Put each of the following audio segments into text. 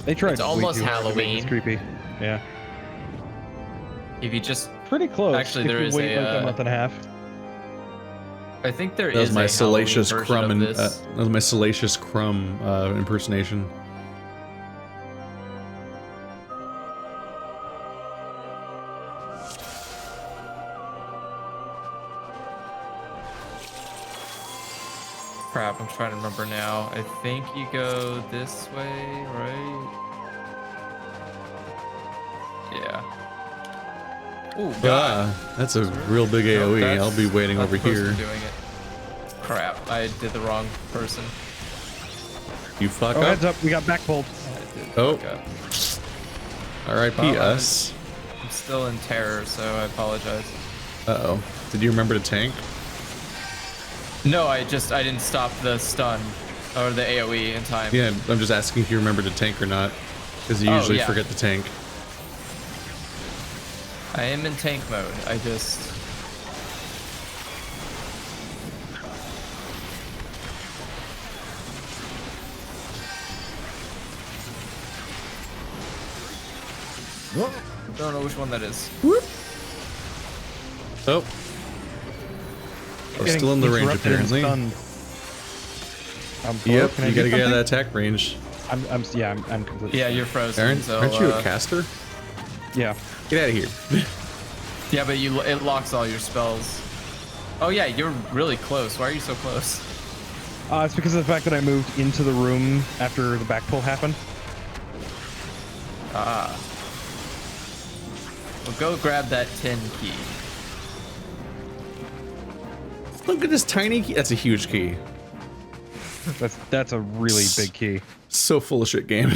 They tried. It's almost Halloween. It's creepy. Yeah. If you just Pretty close. Actually, if there you is wait a, like a month and a half. I think there is. That was my a salacious Halloween crumb version and of this. that was my salacious crumb impersonation. Crap, I'm trying to remember now. I think you go this way, right? Yeah. Oh god. That's a real big No, AoE. that's I'll be waiting not over the person here. Doing it. Crap, I did the wrong person. You fuck Oh, up. heads up. We got backpulled. I did Oh. fuck up. R.I.P. Well, us. I'm still in terror, so I apologize. Uh-oh. Did you remember to tank? No, I didn't stop the stun or the AoE in time. Yeah, I'm just asking if you remember to tank or not. Because you Oh, usually yeah. forget to tank. I am in tank mode. I just... Don't know which one that is. Oh. We're still in the range apparently. Yep, you gotta get out of that attack range. I'm completely. Yeah, you're frozen. Aaron, So, aren't you a caster? Yeah. Get out of here. Yeah, but it locks all your spells. Oh yeah, you're really close. Why are you so close? It's because of the fact that I moved into the room after the back pull happened. Ah. Well, go grab that 10 key. Look at this tiny key. That's a huge key. That's a really big key. So full of shit game.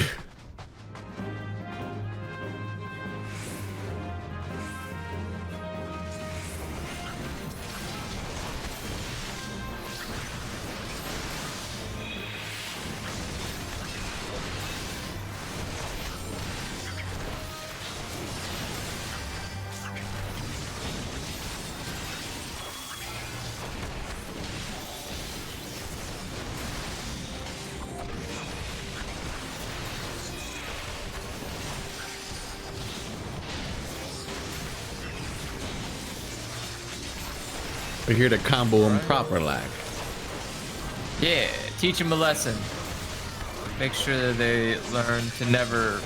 We're here to combo them proper like. Yeah, teach them a lesson. Make sure that they learn to never...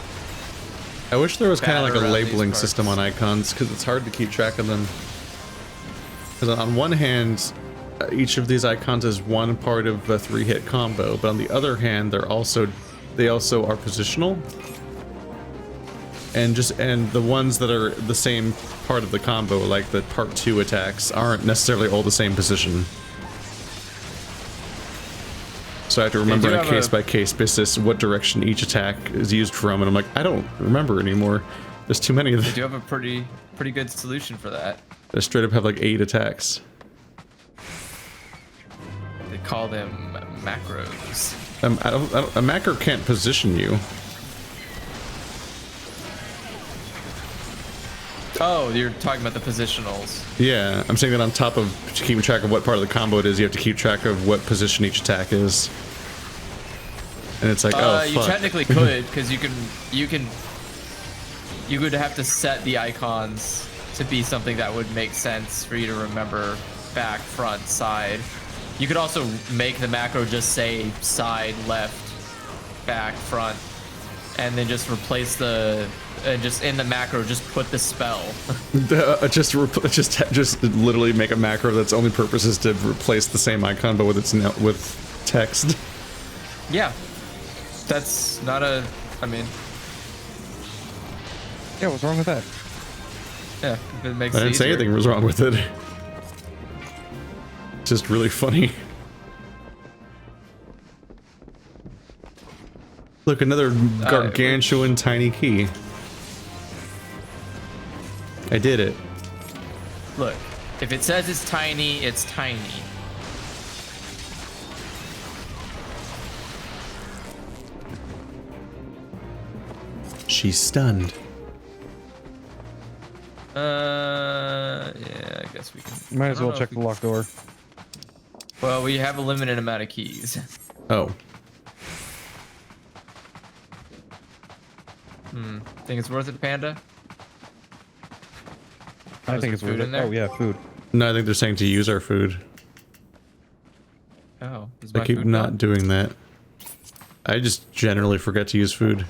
I wish there was kind of like a Batter around labeling these system on icons because it's hard to keep track of them. Because on one hand, each of these icons is one part of a 3-hit combo, but on the other hand, they also are positional. And the ones that are the same part of the combo, like the part 2 attacks, aren't necessarily all the same position. So I have to remember on a case-by-case basis what direction each attack is used from, and I'm like, I don't remember anymore. There's too many of them. They do have a pretty good solution for that. They straight up have like 8 attacks. They call them macros. A macro can't position you. Oh, you're talking about the positionals. Yeah, I'm saying that on top of keeping track of what part of the combo it is, you have to keep track of what position each attack is. And it's like, oh, fuck. You technically could, because you would have to set the icons to be something that would make sense for you to remember back, front, side. You could also make the macro just say side, left, back, front, and then just replace just in the macro, just put the spell. Just literally make a macro that's only purpose is to replace the same icon, but with text. Yeah, that's not a. I mean, Yeah, what's wrong with that? yeah, if it makes I it didn't say easier. anything was wrong with it. Just really funny. Look, another gargantuan tiny key. I did it. Look, if it says it's tiny, it's tiny. She's stunned. Yeah, I guess we can. Might as I don't well know check if the locked door. Well, we have a limited amount of keys. Oh. Think it's worth it, Panda? I think it's food worth in it. there? Oh yeah, food. No, I think they're saying to use our food. Oh, is I my keep food not gone? doing that. I just generally forget to use food.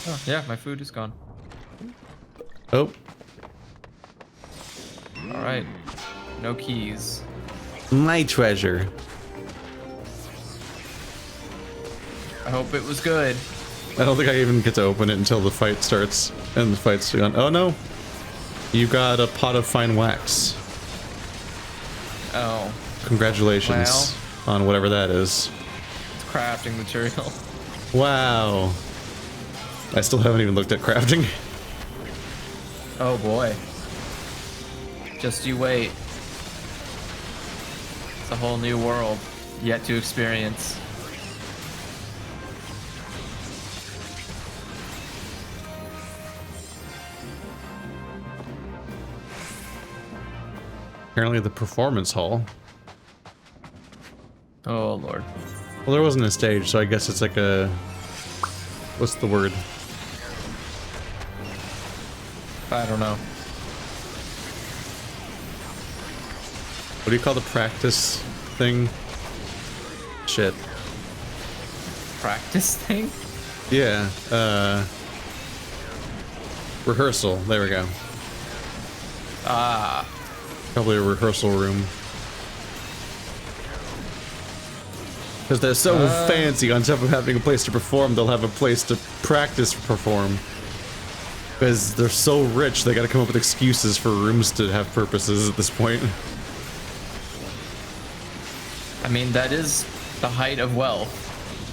Oh, yeah, my food is gone. Oh, All right, no keys. my treasure. I hope it was good. I don't think I even get to open it until the fight starts, and the fight's gone. Oh no, you got a pot of fine wax. Oh, Congratulations on whatever that is. it's crafting material. Wow. I still haven't even looked at crafting. Oh boy. Just you wait. It's a whole new world yet to experience. Apparently the performance hall. Oh lord. Well, there wasn't a stage, so I guess it's like a... What's the word? I don't know. What do you call the practice thing? Shit. Practice thing? Yeah, rehearsal. There we go. Ah. Probably a rehearsal room. Because they're so fancy, on top of having a place to perform, they'll have a place to practice perform. Because they're so rich, they gotta come up with excuses for rooms to have purposes at this point. I mean, that is the height of wealth.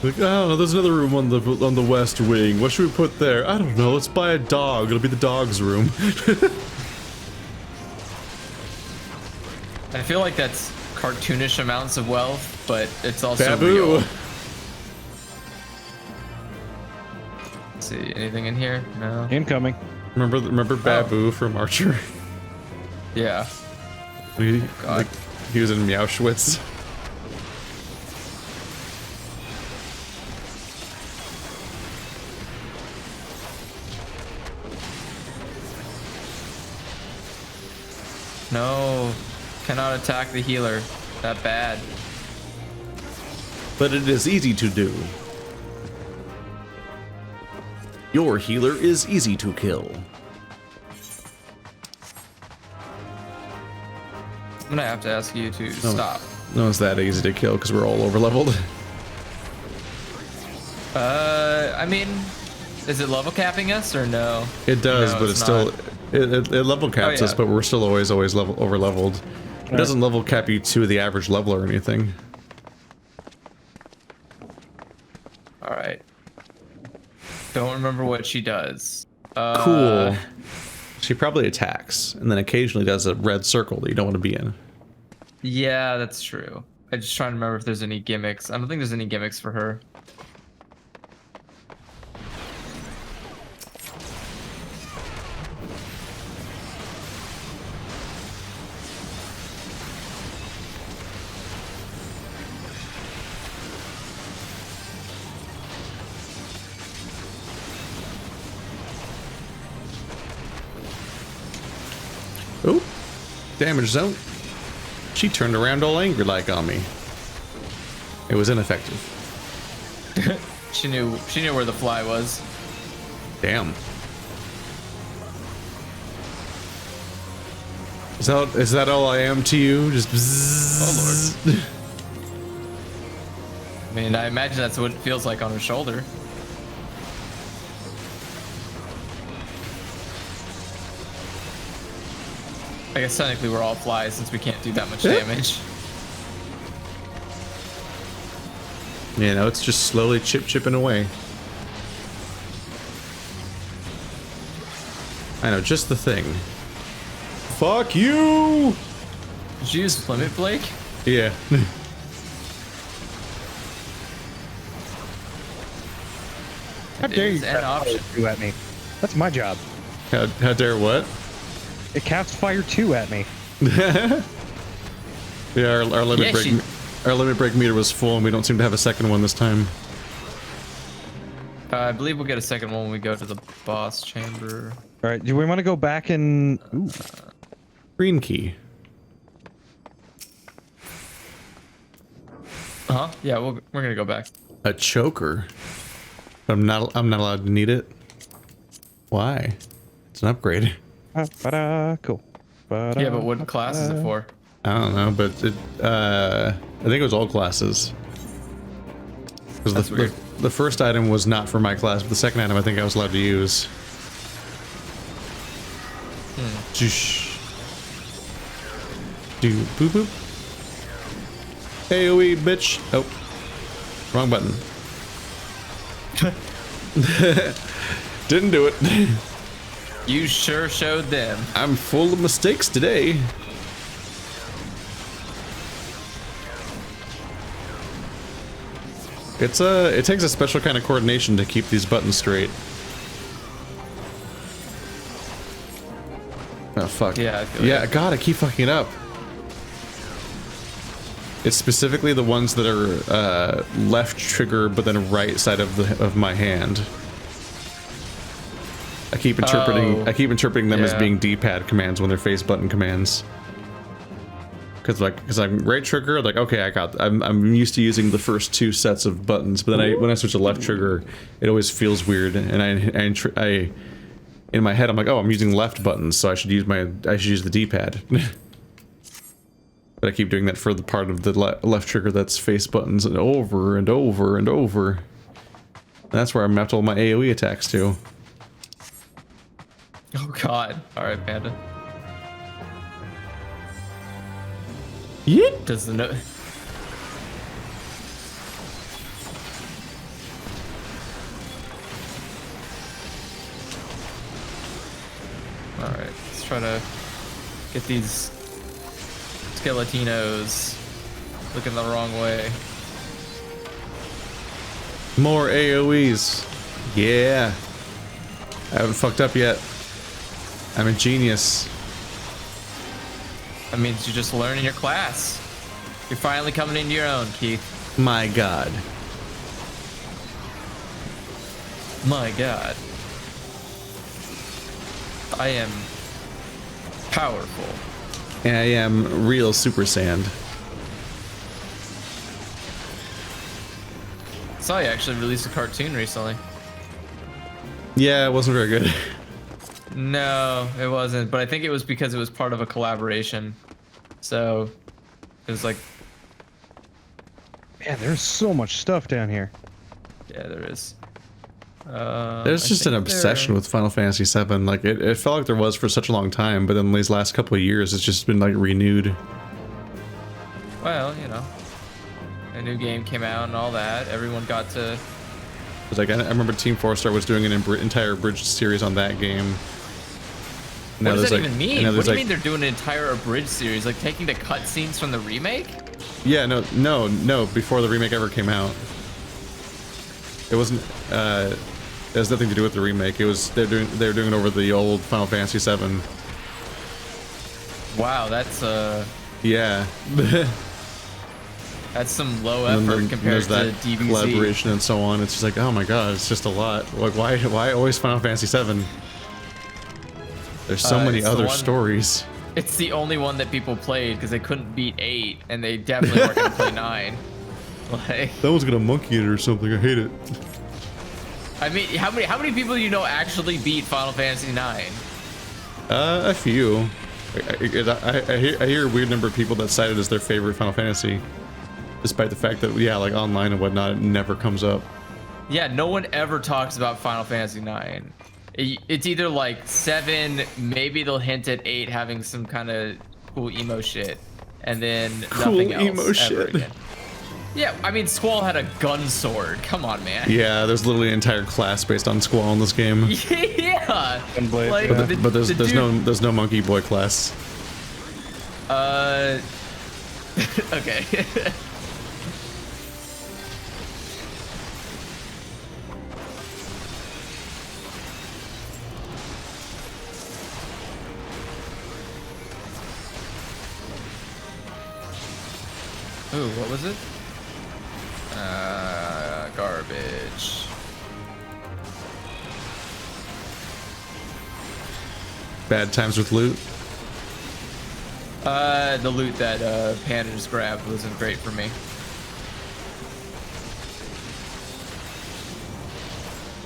Like, oh, there's another room on the west wing. What should we put there? I don't know. Let's buy a dog. It'll be the dog's room. I feel like that's cartoonish amounts of wealth, but it's also Babu. real. Let's see, anything in here? No. Incoming. Remember Babu from Archer? Yeah. He, God. like, he was in Meowschwitz. No. Cannot attack the healer. That bad. But it is easy to do. Your healer is easy to kill. I'm gonna have to ask you to stop. No, it's that easy to kill because we're all over leveled. I mean, is it level capping us or no? It does, No, but it's still not. it level caps us, yeah. but we're still always over leveled. It doesn't level cap you to the average level or anything. All right. Don't remember what she does. Cool. She probably attacks, and then occasionally does a red circle that you don't want to be in. Yeah, that's true. I'm just trying to remember if there's any gimmicks. I don't think there's any gimmicks for her. Oh, damage zone. She turned around all angry like on me. It was ineffective. She knew where the fly was. Damn. Is that all I am to you? Just bzzz. Oh lord. I mean, I imagine that's what it feels like on her shoulder. I guess technically we're all flies since we can't do that much damage. You know, it's just slowly chipping away. I know, just the thing. Fuck you! Did you use Plymouth Blake? Yeah. How dare you An cast option. fire 2 at me? That's my job. How dare what? It casts fire 2 at me. Yeah, our limit Yeah, break. Our limit break meter was full, and we don't seem to have a second one this time. I believe we'll get a second one when we go to the boss chamber. All right, do we want to go back and... Ooh. Green key. Huh? Yeah, we're gonna go back. A choker. I'm not allowed to need it. Why? It's an upgrade. Cool. Yeah, but what class is it for? I don't know, but it, I think it was all classes. Because the first item was not for my class, but the second item I think I was allowed to use. Do boop boop. AoE, bitch. Oh, wrong button. Didn't do it. You sure showed them. I'm full of mistakes today. It takes a special kind of coordination to keep these buttons straight. Oh fuck. Yeah, I feel yeah, it. God, I keep fucking it up. It's specifically the ones that are left trigger, but then right side of my hand. I keep interpreting them as being D-pad commands when they're face button commands. Because I'm right trigger, like okay, I'm used to using the first two sets of buttons, but then when I switch to left trigger, it always feels weird, and I in my head I'm like, oh, I'm using left buttons, so I should use the D-pad. But I keep doing that for the part of the left trigger that's face buttons and over and over and over. And that's where I mapped all my AoE attacks to. Oh god. Alright, Panda. Yeet. Does the no... Alright, let's try to get these Skeletinos looking the wrong way. More AoEs. Yeah. I haven't fucked up yet. I'm a genius. That means you're just learning your class. You're finally coming into your own, Keith. My god. My god. I am powerful. I am real Super Sand. Saw you actually released a cartoon recently. Yeah, it wasn't very good. No, it wasn't, but I think it was because it was part of a collaboration. So it was like, Man, there's so much stuff down here. yeah, there is. There's just an obsession with Final Fantasy VII. Like it felt like there was for such a long time, but then these last couple of years, it's just been like renewed. Well, you know, a new game came out and all that. Everyone got to. It's like I remember Team 4-Star was doing an entire abridged series on that game. What does that even mean? What do you mean they're doing an entire abridged series? Like taking the cutscenes from the remake? Yeah, no. Before the remake ever came out, it wasn't. It has nothing to do with the remake. It was they're doing it over the old Final Fantasy VII. Wow, that's Yeah. That's some low effort compared to that DBZ. Collaboration and so on. It's just like, oh my god, it's just a lot. Like, why always Final Fantasy VII? There's so many other stories. It's the only one that people played because they couldn't beat 8, and they definitely weren't gonna play 9. Like, that one's gonna monkey it or something. I hate it. I mean, how many people do you know actually beat Final Fantasy 9? A few. I hear a weird number of people that cite it as their favorite Final Fantasy, despite the fact that like online and whatnot, it never comes up. Yeah, no one ever talks about Final Fantasy 9. It's either like 7, maybe they'll hint at 8 having some kind of cool emo shit, and then nothing else emo ever shit. again. Yeah, I mean, Squall had a gun sword. Come on, man. Yeah, there's literally an entire class based on Squall in this game. Yeah. Blade, Like, yeah. But there's no monkey boy class. Okay. Ooh, what was it? Garbage. Bad times with loot. The loot that Panda just grabbed wasn't great for me.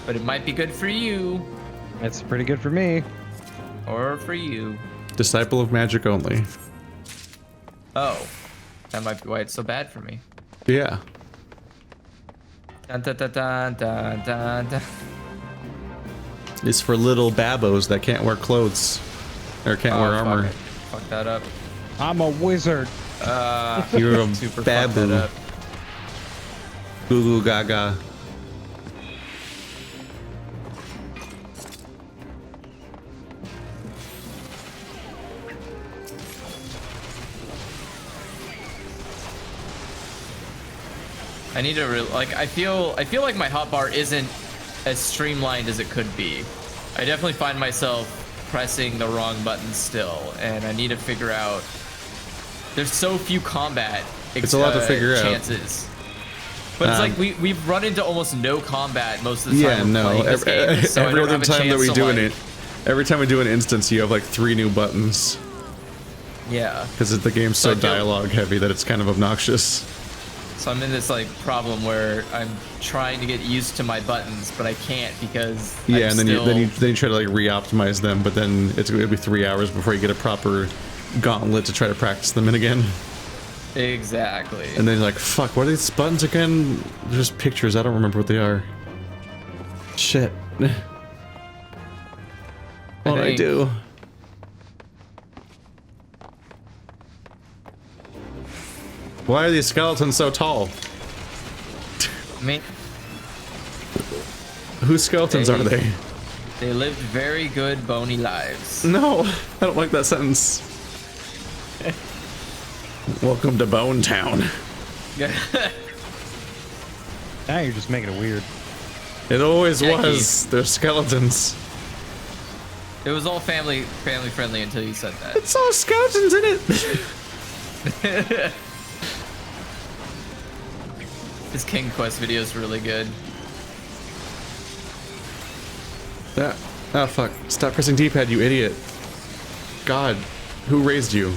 But it might be good for you. It's pretty good for me. Or for you. Disciple of magic only. Oh. That might be why it's so bad for me. Yeah. Dun, dun, dun, dun, dun, dun, dun. It's for little babos that can't wear clothes. Or can't wear armor. Fuck that up. I'm a wizard. You're a Super fucked that babu. up. Goo goo gaga. I need to like I feel like my hotbar isn't as streamlined as it could be. I definitely find myself pressing the wrong buttons still, and I need to figure out. There's so few combat. It's a lot to figure out. Chances. But it's like we've run into almost no combat most of the Yeah, time. no. Every other time that we do it, every time we do an instance, you have like 3 new buttons. Yeah. Because the game's so I feel- dialogue heavy that it's kind of obnoxious. So I'm in this like problem where I'm trying to get used to my buttons, but I can't because Yeah, I'm and then you still- try to like re-optimize them, but then it'll be 3 hours before you get a proper gauntlet to try to practice them in again. Exactly. And then you're like, fuck, what are these buttons again? They're just pictures, I don't remember what they are. Shit. What do I think- do? Why are these skeletons so tall? I mean, Whose skeletons are they? they lived very good bony lives. No, I don't like that sentence. Welcome to Bone Town. Now you're just making it weird. It always Yeah, was. They're skeletons. It was all family friendly until you said that. It saw skeletons in it. His King Quest video is really good. That. Oh fuck! Stop pressing D-pad, you idiot! God, who raised you?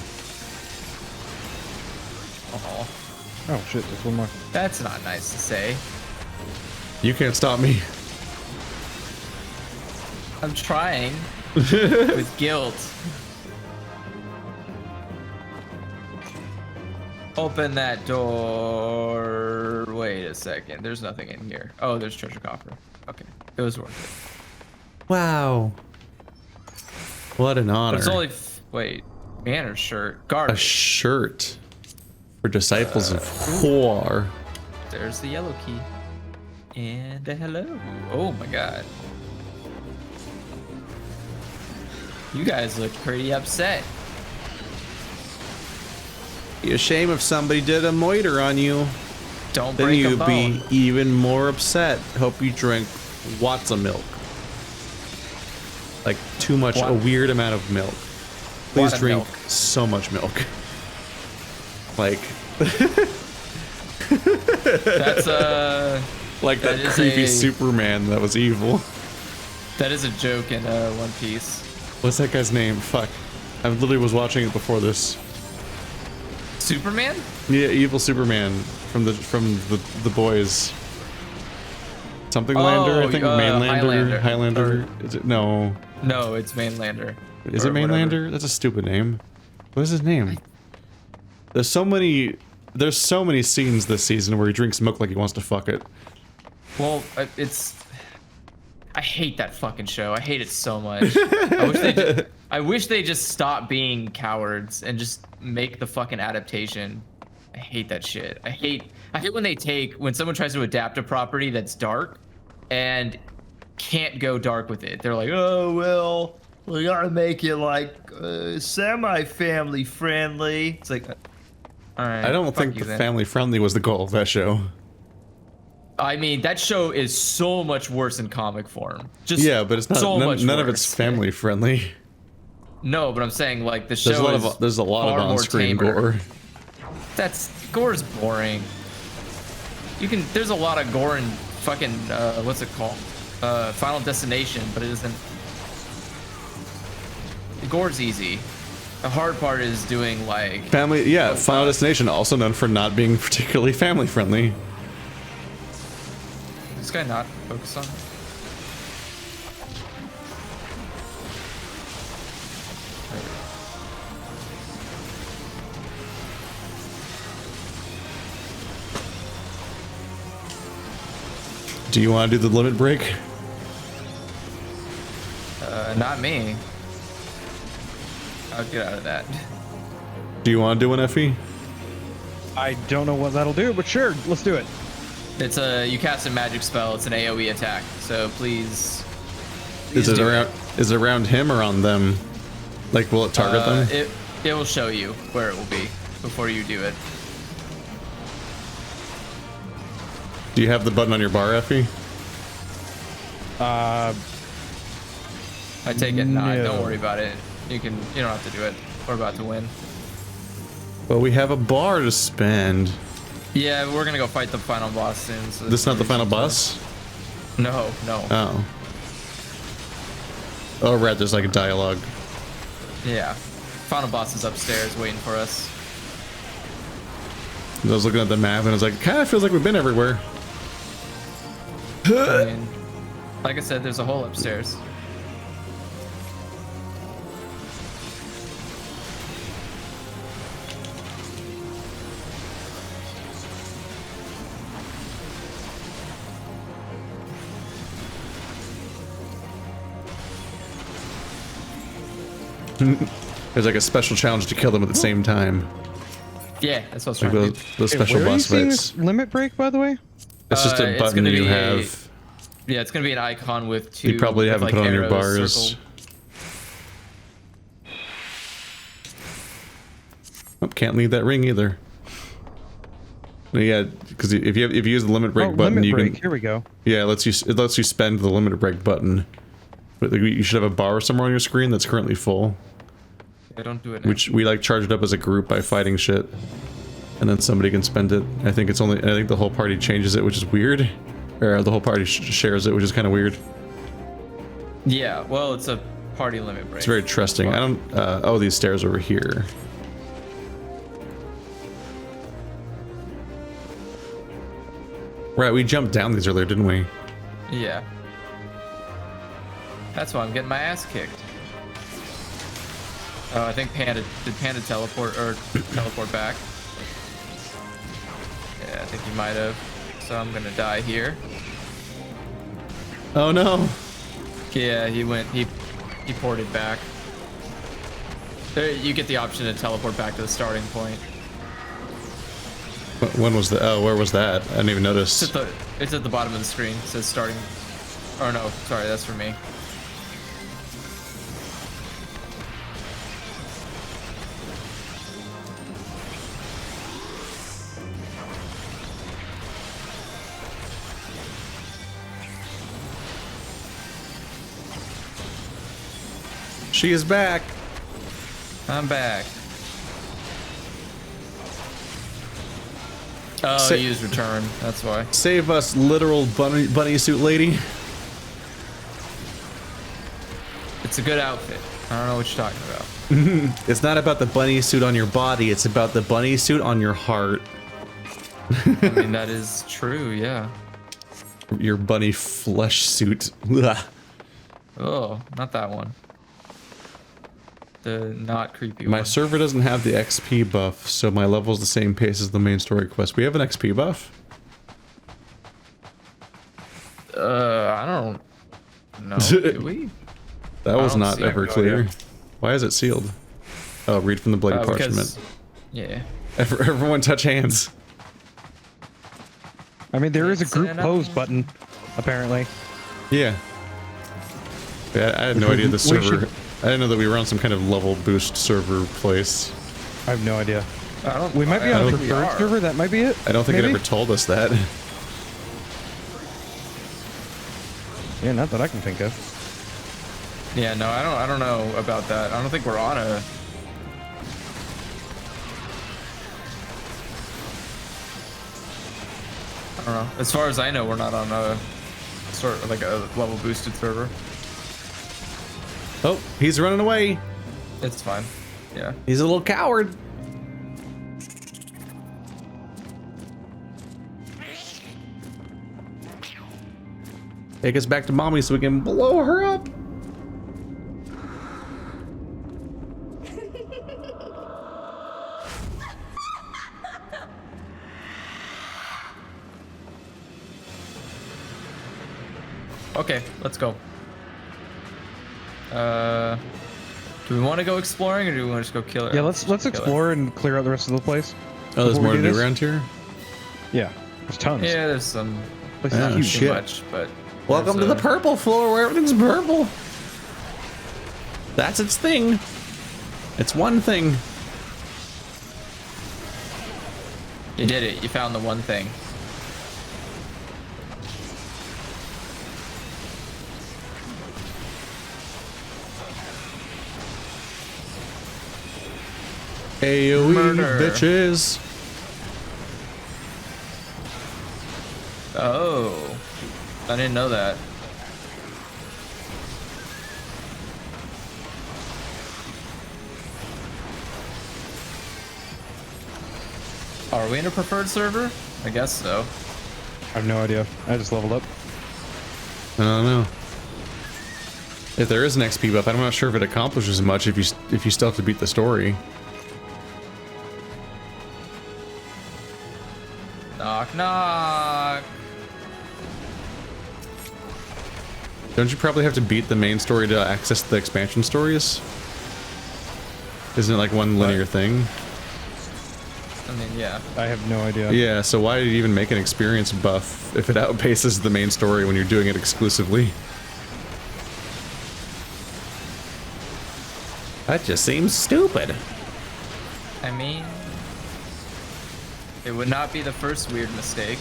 Oh, Oh shit, there's one more. that's not nice to say. You can't stop me. I'm trying with guilt. Open that door. Wait a second. There's nothing in here. Oh, there's treasure coffer. Okay, it was worth Wow. What an it. honor. But it's only. Wait, Manor shirt. A Garbage. shirt for disciples of War. There's the yellow key. And a hello. Oh my god. You guys look pretty upset. Be a shame if somebody did a moiter on you. Don't Then break a you'd bone. be even more upset. Hope you drink lots of milk. Like too much, What? a weird amount of milk. Please Lot of drink milk. so much milk. Like, That's like That that is creepy a- Superman that was evil. that is a joke in One Piece. What's that guy's name? Fuck. I literally was watching it before this. Superman? Yeah, evil Superman from the boys. Something Lander, I think. Mainlander, Highlander. Is it? No. No, it's Mainlander. Is it Or whatever. Mainlander? That's a stupid name. What is his name? There's so many scenes this season where he drinks milk like he wants to fuck it. Well, I hate that fucking show. I hate it so much. I wish they just stop being cowards and just make the fucking adaptation. I hate that shit. I hate when someone tries to adapt a property that's dark and can't go dark with it. They're like, oh well, we gotta make it like semi-family friendly. It's like, all right. I don't fuck think you the then. family friendly was the goal of that show. I mean, that show is so much worse in comic form. Just Yeah, but it's not. so much None of worse. it's family friendly. No, but I'm saying like the show There's a lot of far more on-screen tamer. gore. Gore's boring. There's a lot of gore in fucking what's it called? Final Destination, but it isn't. Gore's easy. The hard part is doing like family. Yeah, Final Destination, also known for not being particularly family friendly. This guy not focused on. Do you want to do the limit break? Not me. I'll get out of that. Do you want to do an FE? I don't know what that'll do, but sure, let's do it. It's you cast a magic spell. It's an AoE attack. So please Is it around him or on them? Like, will it target them? It will show you where it will be before you do it. Do you have the button on your bar, Effie? I take it. Nah, No. don't worry about it. You don't have to do it. We're about to win. Well, we have a bar to spend. Yeah, we're gonna go fight the final boss soon. So This is not the final boss? No. Oh. Oh, right, there's like a dialogue. Yeah. Final boss is upstairs waiting for us. I was looking at the map and I was like, kind of feels like we've been everywhere. I mean, like I said, there's a hole upstairs. There's like a special challenge to kill them at the same time. Yeah, that's what's Like trying to do. those special Where are you boss seeing fights. this limit break, by the way? It's just a It's button gonna you be have. Yeah, it's gonna be an icon with two. You probably with, haven't like, put on your arrows bars. circled. Oh, can't leave that ring either. Yeah, because if you use the limit break Oh, button, limit you break. can. Here we go. Yeah, it lets you spend the limit break button. But like, you should have a bar somewhere on your screen that's currently full. Yeah, don't do it now. Which we like charged up as a group by fighting shit, and then somebody can spend it. I think the whole party changes it, which is weird, or the whole party shares it, which is kind of weird. Yeah, well, it's a party limit break. It's very trusting. I don't. Oh, these stairs over here. Right, we jumped down these earlier, didn't we? Yeah. That's why I'm getting my ass kicked. Oh, I think Panda teleport back? Yeah, I think he might have. So I'm gonna die here. Oh no! Yeah, he ported back. There, you get the option to teleport back to the starting point. When was the? Oh, where was that? I didn't even notice. It's at the bottom of the screen. It says starting. Or no, sorry, that's for me. She is back. I'm back. Oh, he used return. That's why. Save us, literal bunny suit lady. It's a good outfit. I don't know what you're talking about. It's not about the bunny suit on your body. It's about the bunny suit on your heart. I mean, that is true, yeah. Your bunny flesh suit. Ugh. Oh, not that one. The not creepy My one. server doesn't have the XP buff, so my level's the same pace as the main story quest. We have an XP buff? I don't know. Do we? That was don't not see it. ever No clear. idea. Why is it sealed? Oh, read from the bloody parchment. Because, yeah. Everyone touch hands. I mean, there is a It's group an pose up- button, apparently. Yeah. Yeah, I had no idea the we server. should- I didn't know that we were on some kind of level boost server place. I have no idea. I don't. We might be I on a don't think we preferred are. server. That might be it. I don't think Maybe? it ever told us that. Yeah, not that I can think of. Yeah, no, I don't know about that. I don't think we're on a. I don't know. As far as I know, we're not on a sort of like a level boosted server. Oh, he's running away. It's fine. Yeah. He's a little coward. Take us back to mommy so we can blow her up. Okay, let's go. Do we want to go exploring, or do we want to just go kill it? Yeah, let's explore and clear out the rest of the place. Oh, there's before more we to do do this. around here. Yeah, there's tons. Yeah, there's some. Place is Yeah, huge. shit. Too much, but Welcome to there's the purple floor where everything's purple. That's its thing. It's one thing. You did it. You found the one thing. AoE, Murder. bitches. Oh, I didn't know that. Are we in a preferred server? I guess so. I have no idea. I just leveled up. I don't know. If there is an XP buff, I'm not sure if it accomplishes much if you still have to beat the story. Knock knock. Don't you probably have to beat the main story to access the expansion stories? Isn't it like one linear thing? I mean, yeah. I have no idea. Yeah, so why did you even make an experience buff if it outpaces the main story when you're doing it exclusively? That just seems stupid. I mean, it would not be the first weird mistake.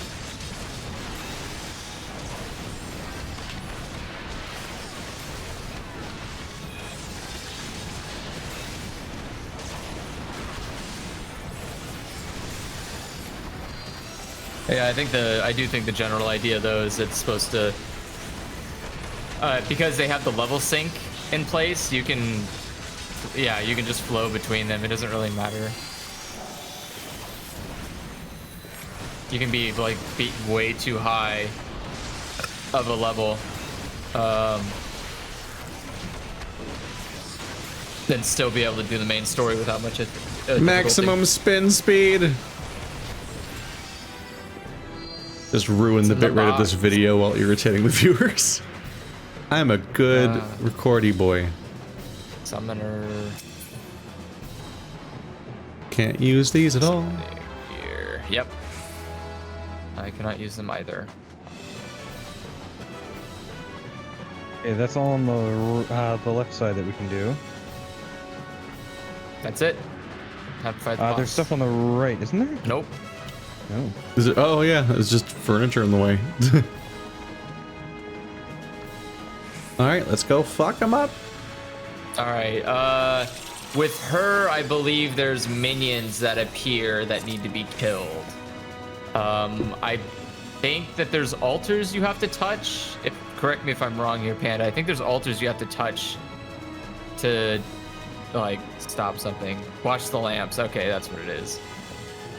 Yeah, I do think the general idea though is it's supposed to, because they have the level sync in place, you can just flow between them. It doesn't really matter. You can be like beaten way too high of a level, then still be able to do the main story without much Maximum spin speed. Just ruin the in the bitrate of this box. video while irritating the viewers. I'm a good recordy boy. Summoner. Can't use these at all. Here. Yep. I cannot use them either. Okay, that's all on the left side that we can do. That's it. Have to fight the boss. There's stuff on the right, isn't there? Nope. No. Is it? Oh yeah, it's just furniture in the way. All right, let's go fuck them up. All right. With her, I believe there's minions that appear that need to be killed. I think that there's altars you have to touch. Correct me if I'm wrong here, Panda. I think there's altars you have to touch to like stop something. Watch the lamps. Okay, that's what it is.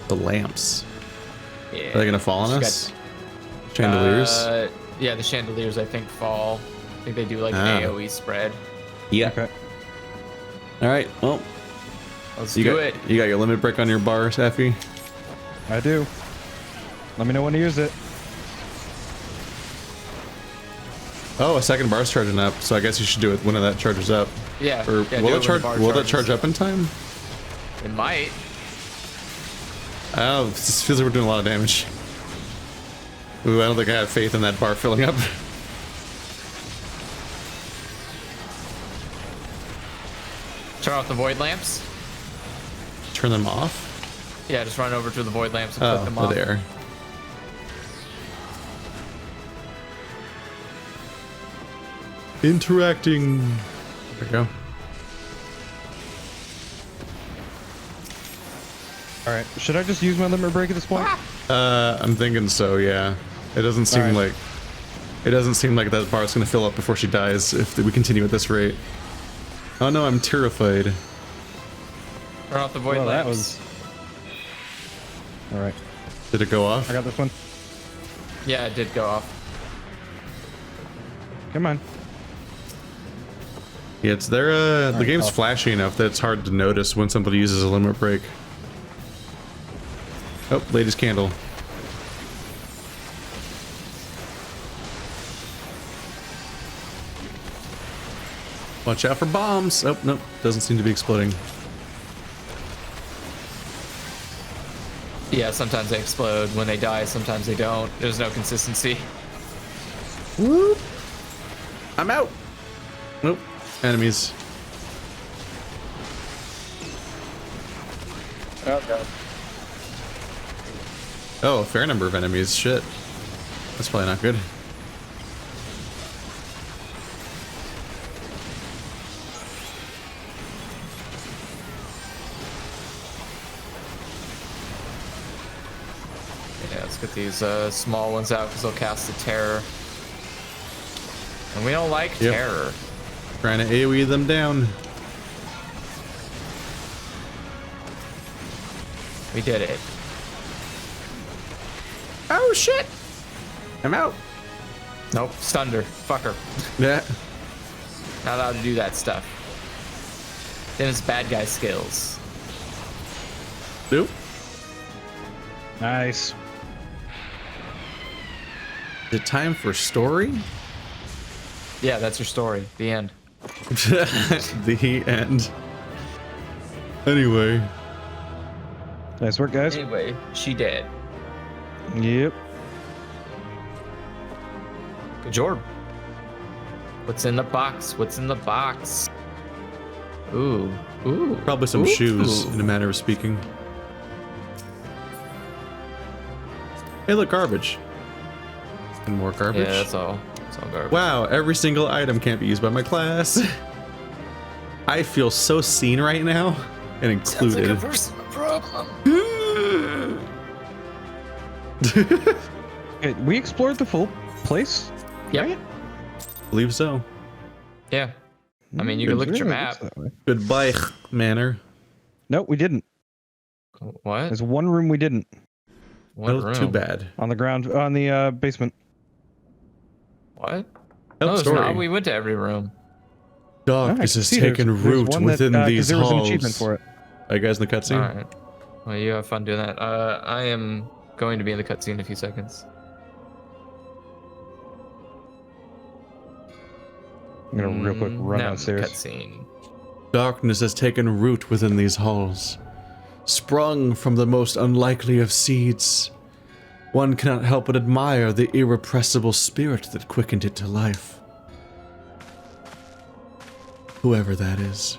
The lamps. Yeah. Are they gonna fall on She's us? Chandeliers. Yeah, the chandeliers I think fall. I think they do like an AoE spread. Yeah. Okay. All right. Well, Let's you do got it. you got your limit break on your bar, Safi. I do. Let me know when to use it. Oh, a second bar's charging up, so I guess you should do it when that charges up. Yeah. Or yeah, will do it charge? when the bar Will that charges. charge up in time? It might. Oh, this feels like we're doing a lot of damage. Ooh, I don't think I have faith in that bar filling up. Turn off the void lamps. Turn them off. Yeah, just run over to the void lamps and click Oh, them they're off. there. Interacting. There we go. All right. Should I just use my limit break at this point? I'm thinking so, yeah. It doesn't seem like that bar's gonna fill up before she dies if we continue at this rate. Oh no, I'm terrified. Turn off the void Well, that lamps. was... Alright. Did it go off? I got this one. Yeah, it did go off. Come on. Yeah, it's there. The game's off. flashy enough that it's hard to notice when somebody uses a limit break. Oh, latest candle. Watch out for bombs. Oh, nope. Doesn't seem to be exploding. Yeah, sometimes they explode when they die, sometimes they don't. There's no consistency. Whoop. I'm out. Nope. Enemies. Oh, God. Oh, a fair number of enemies. Shit. That's probably not good. Yeah, let's get these small ones out because they'll cast the terror. And we don't like terror. Trying to AoE them down. We did it. Oh shit! I'm out. Nope, stunned her. Fuck her. Yeah. Not allowed to do that stuff. Then it's bad guy skills. Nope. Nice. Is it time for story? Yeah, that's your story. The end. The end. Anyway. Nice work, guys. Anyway, she dead. Yep. Good job. What's in the box? What's in the box? Ooh. Ooh. Probably some Ooh. shoes, in a manner of speaking. Hey, look, garbage. And more garbage. Yeah, that's all. That's all garbage. Wow, every single item can't be used by my class. I feel so seen right now and included. Sounds like a personal problem. Okay, we explored the full place? Yep. Right? Believe so. Yeah. I mean, you can look at your Really map. looks that way. Goodbye, Manor. No, we didn't. What? There's one room we didn't. What Oh, room? too bad. On the ground, on the basement. What? Help No, it's story. not. We went to every room. Darkness I has see taken there's root one within that, 'cause these there was halls. an achievement for it. Are you guys in the cutscene? All right. Well, you have fun doing that. I am going to be in the cutscene in a few seconds. I'm gonna real quick run Now downstairs. Cutscene. Darkness has taken root within these halls, sprung from the most unlikely of seeds. One cannot help but admire the irrepressible spirit that quickened it to life. Whoever that is.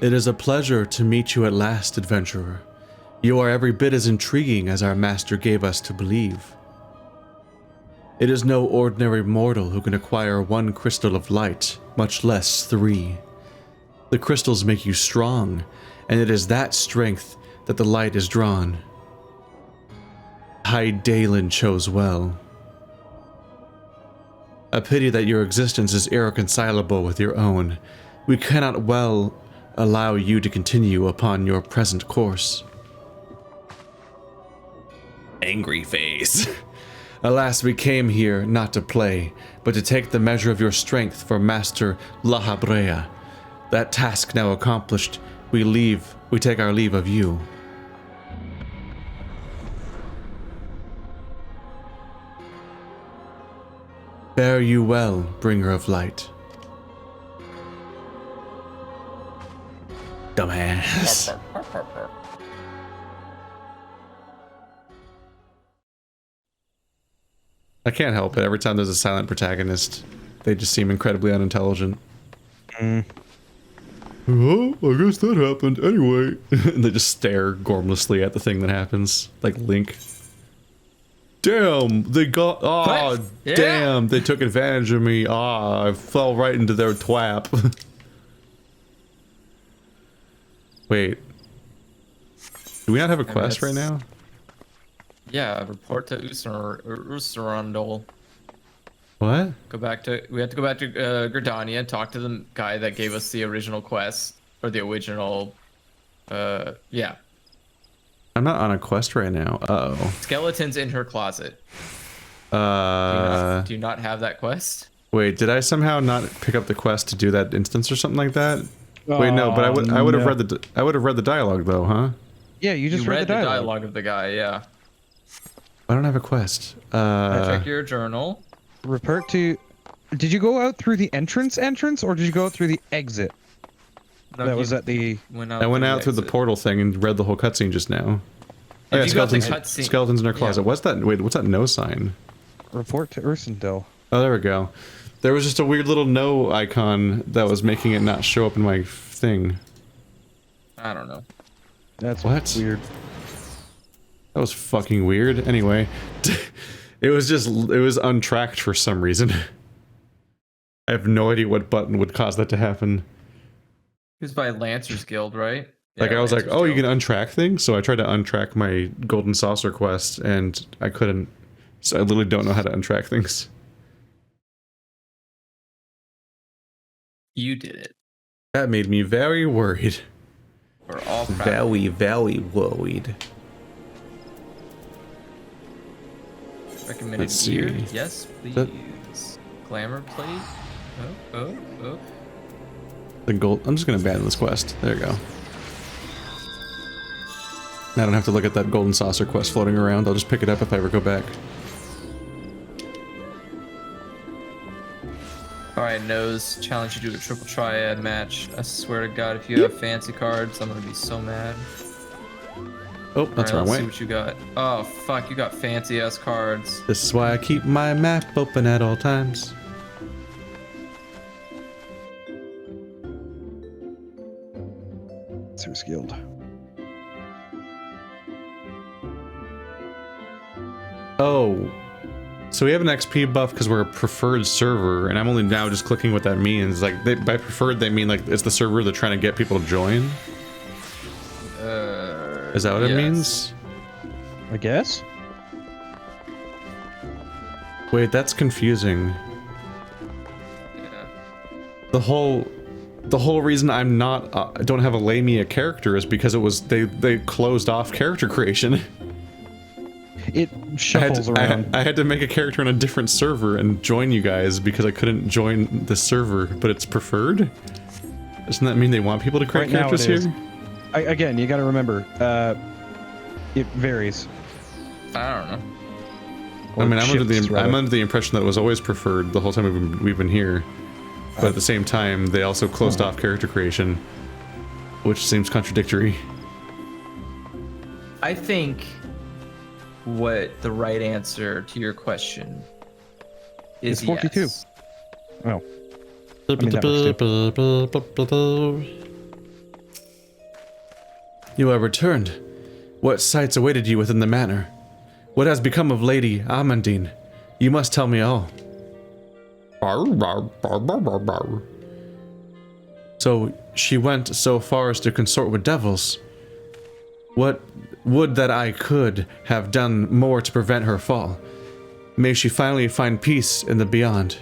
It is a pleasure to meet you at last, adventurer. You are every bit as intriguing as our master gave us to believe. It is no ordinary mortal who can acquire one crystal of light, much less 3. The crystals make you strong, and it is that strength that the light is drawn. High Dalen chose well. A pity that your existence is irreconcilable with your own. We cannot well allow you to continue upon your present course. Angry face. Alas, we came here not to play, but to take the measure of your strength for Master Lahabrea. That task now accomplished, we take our leave of you. Fare you well, bringer of light. Dumbass. I can't help it. Every time there's a silent protagonist, they just seem incredibly unintelligent. Oh, I guess that happened anyway. And they just stare gormlessly at the thing that happens, like Link. Damn, they got. Oh, Yeah. damn, they took advantage of me. Ah, I fell right into their twap. Wait. Do we not have a I mean, quest right now? Yeah, report to Usurandol. What? We have to go back to Gridania, talk to the guy that gave us the original quest, or the original, yeah. I'm not on a quest right now. Uh-oh. Skeletons in her closet. Do you not have that quest? Wait, did I somehow not pick up the quest to do that instance or something like that? Wait, no, but I would have read the dialogue though, huh? Yeah, you just read the dialogue of the guy, yeah. I don't have a quest. Check your journal. Report to... Did you go out through the entrance, or did you go out through the exit? No, That was at the... I went out through the portal thing and read the whole cutscene just now. Oh, yeah, skeletons in our closet. Yeah. What's that? Wait, what's that no sign? Report to Ursendil. Oh, there we go. There was just a weird little no icon that was making it not show up in my thing. I don't know. That's what? Weird. That was fucking weird. Anyway, it was untracked for some reason. I have no idea what button would cause that to happen. It was by Lancer's Guild, right? Like, Yeah, I was like, Lancer's oh, you Guild. can untrack things? So I tried to untrack my Golden Saucer quest, and I couldn't. So I literally don't know how to untrack things. You did it. That made me very worried. We're all proud. Very worried. Recommended Let's gear? see. Yes, please. That- Glamour plate? Oh. The gold. I'm just gonna abandon this quest. There you go. I don't have to look at that Golden Saucer quest floating around. I'll just pick it up if I ever go back. Alright, Nose. Challenge you to a triple triad match. I swear to God, if you have fancy cards, I'm gonna be so mad. Oh, that's the wrong Let's way. see what you got. Oh, fuck, you got fancy ass cards. This is why I keep my map open at all times. Sirius Guild. Oh. So we have an XP buff because we're a preferred server, and I'm only now just clicking what that means. Like, by preferred, they mean like it's the server they're trying to get people to join? Is that what it yes. means? I guess? Wait, that's confusing. Yeah. The whole reason I'm not don't have a Lamia character is because it was they closed off character creation. It shuffles around. I had to make a character on a different server and join you guys because I couldn't join the server, but it's preferred? Doesn't that mean they want people to create Right now characters it is. here? Again, you gotta remember, it varies. I don't know. I mean, Shifts, rather. I'm under the impression that it was always preferred the whole time we've been here. But at the same time, they also closed off character creation, which seems contradictory. I think what the right answer to your question is It's 42. yes. Oh. I mean, that You are returned. What sights awaited you within the manor? What has become of Lady Amandine? You must tell me all. So she went so far as to consort with devils. What would that I could have done more to prevent her fall. May she finally find peace in the beyond.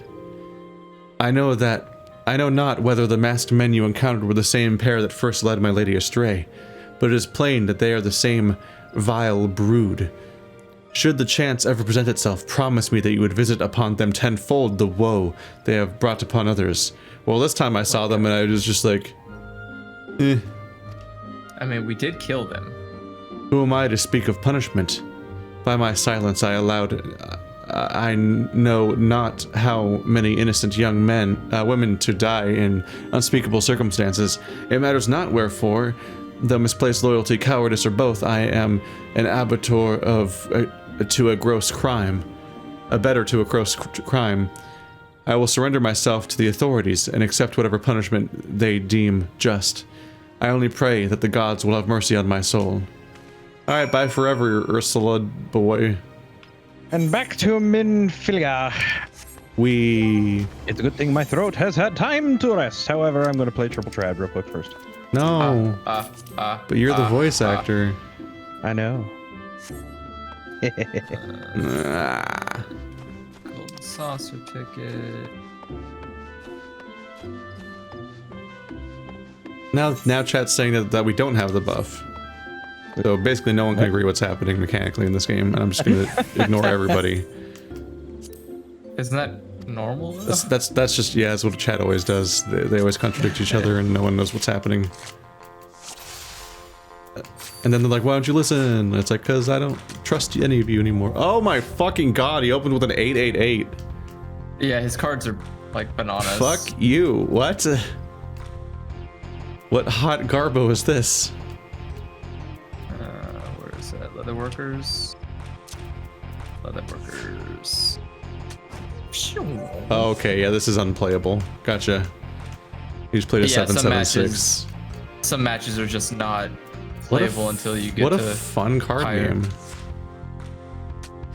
I know not whether the masked men you encountered were the same pair that first led my lady astray, but it is plain that they are the same vile brood. Should the chance ever present itself, promise me that you would visit upon them tenfold the woe they have brought upon others. Well, this time I saw them and I was just like, eh. I mean, we did kill them. Who am I to speak of punishment? By my silence I know not how many innocent young women to die in unspeakable circumstances. It matters not wherefore, though misplaced loyalty, cowardice, or both, I am an abettor to a gross crime. A better to a gross crime. I will surrender myself to the authorities and accept whatever punishment they deem just. I only pray that the gods will have mercy on my soul. Alright, bye forever, Ursula boy. And back to Minfilia. It's a good thing my throat has had time to rest. However, I'm going to play triple Triad real quick first. No. But you're the voice actor. I know. Golden saucer ticket. Now chat's saying that we don't have the buff. So basically no one can agree what's happening mechanically in this game, and I'm just gonna ignore everybody. Isn't that normal? That's just, yeah, that's what chat always does. They always contradict each other and no one knows what's happening. And then they're like, why don't you listen? It's like, cause I don't trust any of you anymore. Oh my fucking god, he opened with an 888. Yeah, his cards are like bananas. Fuck you. What? What hot garbo is this? Where is that? Leather workers. Oh, okay, yeah, this is unplayable. Gotcha. You just played a 776. Some matches are just not playable until you get to. What a fun card game.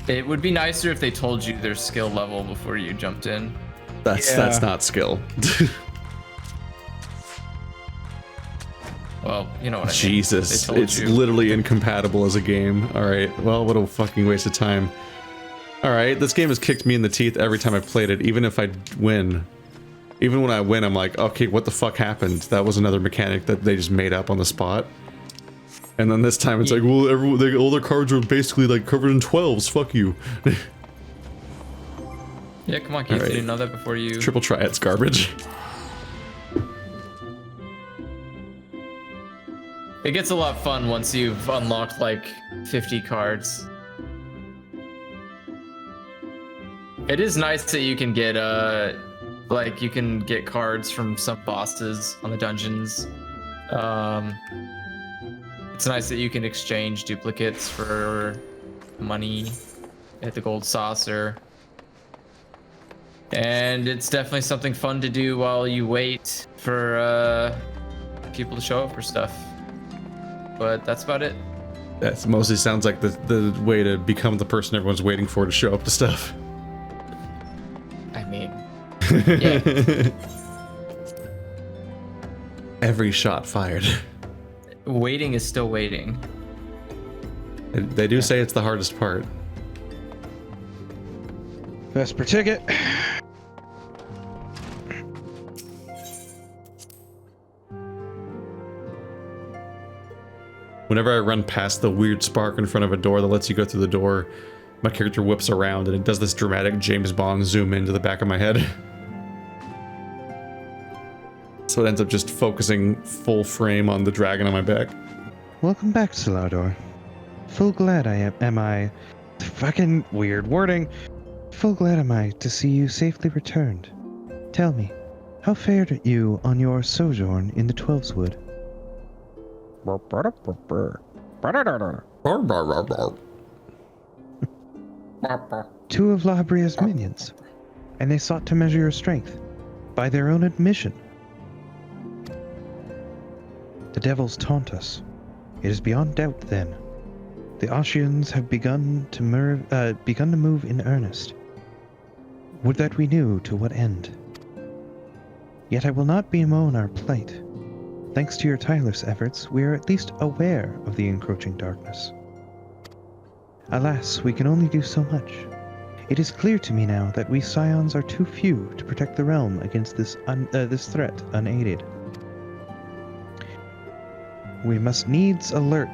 It would be nicer if they told you their skill level before you jumped in. That's not skill. Well, you know what I mean. Jesus, it's literally incompatible as a game. Alright, well, what a fucking waste of time. Alright, this game has kicked me in the teeth every time I've played it, even if I win. Even when I win, I'm like, okay, what the fuck happened? That was another mechanic that they just made up on the spot. And then this time it's like, well, all their cards are basically like covered in 12s, fuck you. Yeah, come on, Keith, you didn't know that before you... Triple Triad's garbage. It gets a lot of fun once you've unlocked like 50 cards. It is nice that you can get you can get cards from some bosses on the dungeons. It's nice that you can exchange duplicates for money at the gold saucer. And it's definitely something fun to do while you wait for people to show up for stuff. But that's about it. That mostly sounds like the way to become the person everyone's waiting for to show up to stuff. I mean, yeah. Every shot fired. Waiting is still waiting. They do say it's the hardest part. Vesper ticket. Whenever I run past the weird spark in front of a door that lets you go through the door, my character whips around and it does this dramatic James Bond zoom into the back of my head. So it ends up just focusing full frame on the dragon on my back. Welcome back, Salador. Full glad am I. Fucking weird wording. Full glad am I to see you safely returned. Tell me, how fared you on your sojourn in the Twelveswood? Two of Labria's minions, and they sought to measure your strength, by their own admission. The devils taunt us. It is beyond doubt, then. The Ashians have begun to move in earnest. Would that we knew to what end. Yet I will not bemoan our plight. Thanks to your tireless efforts, we are at least aware of the encroaching darkness. Alas, we can only do so much. It is clear to me now that we Scions are too few to protect the realm against this threat unaided. We must needs alert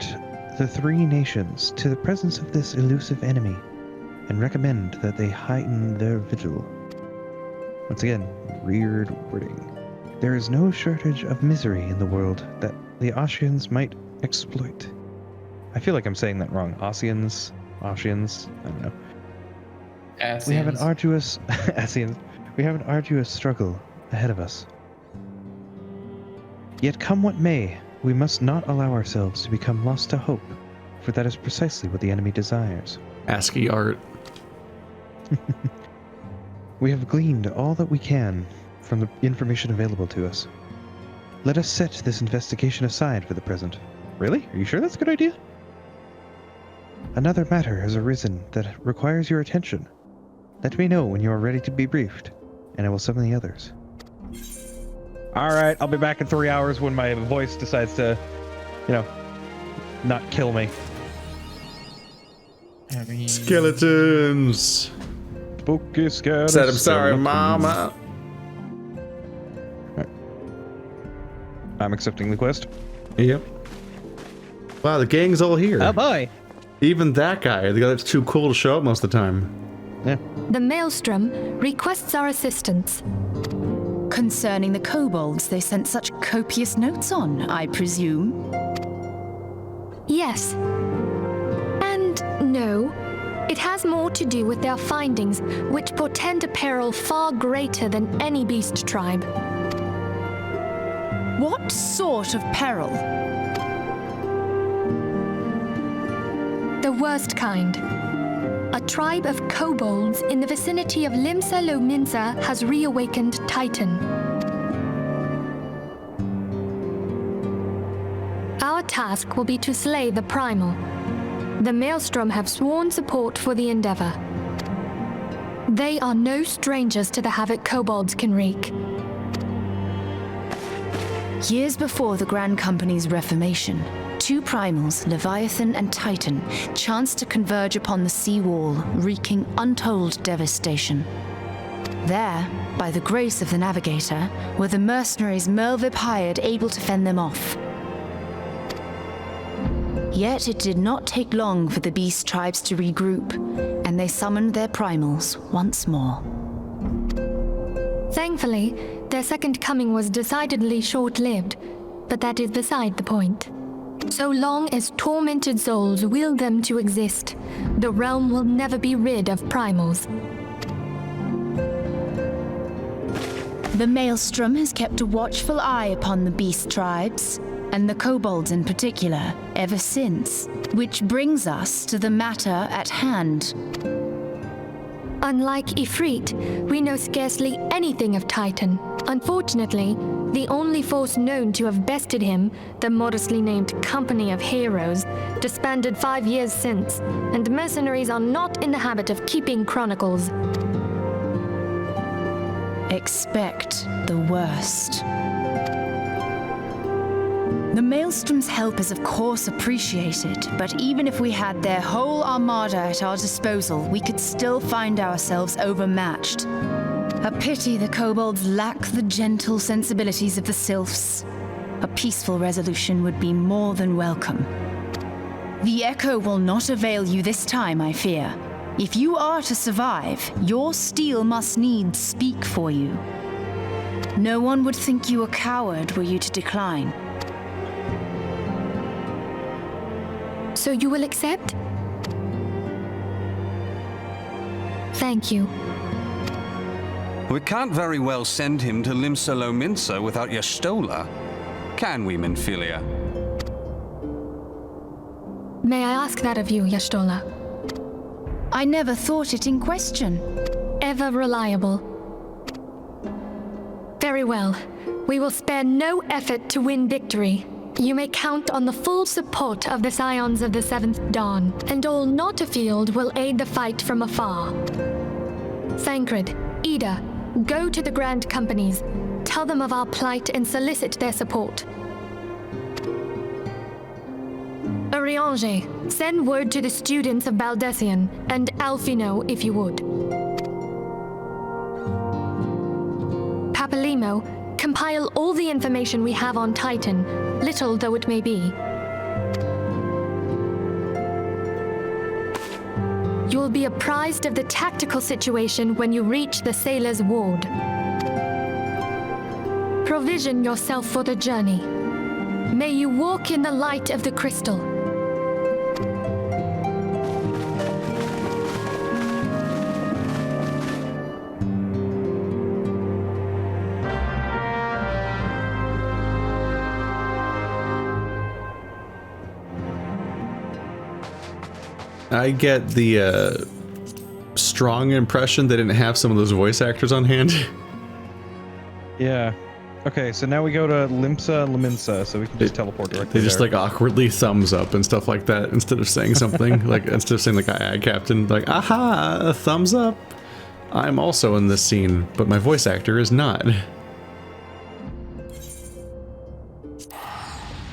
the three nations to the presence of this elusive enemy, and recommend that they heighten their vigil. Once again, weird wording. There is no shortage of misery in the world that the Ashians might exploit. I feel like I'm saying that wrong. Ashians, I don't know. Asians. We have an arduous Asians. We have an arduous struggle ahead of us. Yet come what may, we must not allow ourselves to become lost to hope, for that is precisely what the enemy desires. ASCII art. We have gleaned all that we can from the information available to us. Let us set this investigation aside for the present. Really? Are you sure that's a good idea? Another matter has arisen that requires your attention. Let me know when you are ready to be briefed, and I will summon the others. Alright, I'll be back in 3 hours when my voice decides to, not kill me. Skeletons! Spooky skeletons. Said I'm sorry, mama. I'm accepting the quest. Yep. Wow, the gang's all here. Oh boy! Even that guy, the guy that's too cool to show up most of the time. Yeah. The Maelstrom requests our assistance. Concerning the kobolds they sent such copious notes on, I presume? Yes. And no. It has more to do with their findings, which portend a peril far greater than any beast tribe. What sort of peril? The worst kind. A tribe of kobolds in the vicinity of Limsa Lominsa has reawakened Titan. Our task will be to slay the primal. The Maelstrom have sworn support for the endeavor. They are no strangers to the havoc kobolds can wreak. Years before the Grand Company's reformation, two primals, Leviathan and Titan, chanced to converge upon the sea wall, wreaking untold devastation. There, by the grace of the Navigator, were the mercenaries Mervip hired able to fend them off. Yet it did not take long for the beast tribes to regroup, and they summoned their primals once more. Thankfully, their second coming was decidedly short-lived, but that is beside the point. So long as tormented souls will them to exist, the realm will never be rid of primals. The Maelstrom has kept a watchful eye upon the beast tribes, and the kobolds in particular, ever since. Which brings us to the matter at hand. Unlike Ifrit, we know scarcely anything of Titan. Unfortunately, the only force known to have bested him, the modestly named Company of Heroes, disbanded 5 years since, and mercenaries are not in the habit of keeping chronicles. Expect the worst. The Maelstrom's help is of course appreciated, but even if we had their whole armada at our disposal, we could still find ourselves overmatched. A pity the kobolds lack the gentle sensibilities of the sylphs. A peaceful resolution would be more than welcome. The echo will not avail you this time, I fear. If you are to survive, your steel must needs speak for you. No one would think you a coward were you to decline. So you will accept? Thank you. We can't very well send him to Limsa Lominsa without Y'shtola, can we, Minfilia? May I ask that of you, Y'shtola? I never thought it in question. Ever reliable. Very well. We will spare no effort to win victory. You may count on the full support of the Scions of the Seventh Dawn, and all not afield will aid the fight from afar. Thancred, Ida, go to the Grand Companies, tell them of our plight and solicit their support. Urianger, send word to the students of Baldessian, and Alfino if you would. Papalimo, compile all the information we have on Titan, little though it may be. You will be apprised of the tactical situation when you reach the Sailor's Ward. Provision yourself for the journey. May you walk in the light of the crystal. I get the strong impression they didn't have some of those voice actors on hand. Yeah. Okay, so now we go to Limsa Lominsa, so we can just teleport directly They just there. like awkwardly thumbs up and stuff like that instead of saying something like instead of saying like aye, aye, captain, like aha, a thumbs up. I'm also in this scene, but my voice actor is not.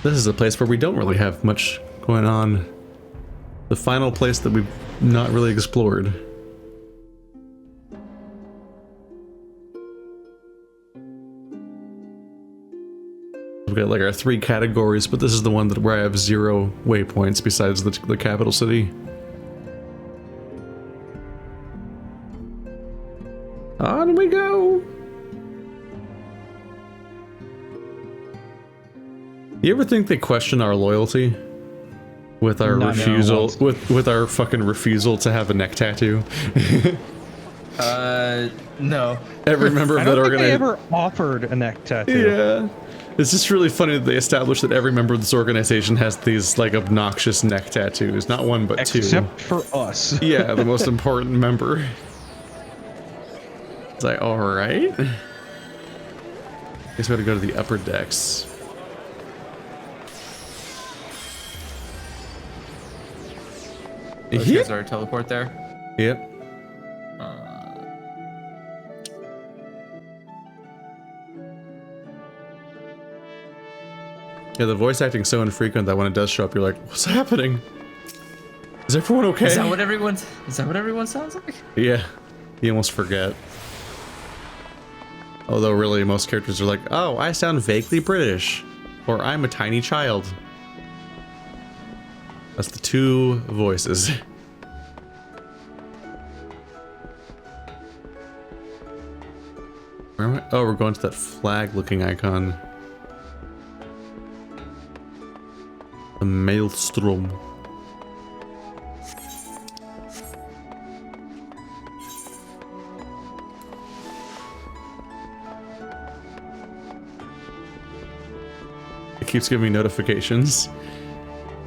This is a place where we don't really have much going on. The final place that we've not really explored. We've got like our 3 categories, but this is the one that where I have 0 waypoints besides the capital city. On we go! You ever think they question our loyalty? With our refusal, with our fucking refusal to have a neck tattoo? No. Every member of I that don't think they organization ever offered a neck tattoo. Yeah. It's just really funny that they established that every member of this organization has these, like, obnoxious neck tattoos. Not one, but 2. Except for us. Yeah, the most important member. It's like, alright. Guess we gotta go to the upper decks. Those guys are teleport there. Yep. Yeah, the voice acting's so infrequent that when it does show up, you're like, what's happening? Is everyone okay? Is that what everyone sounds like? Yeah. You almost forget. Although really, most characters are like, oh, I sound vaguely British. Or I'm a tiny child. That's the 2 voices. Where am I? Oh, we're going to that flag-looking icon. The Maelstrom. It keeps giving me notifications.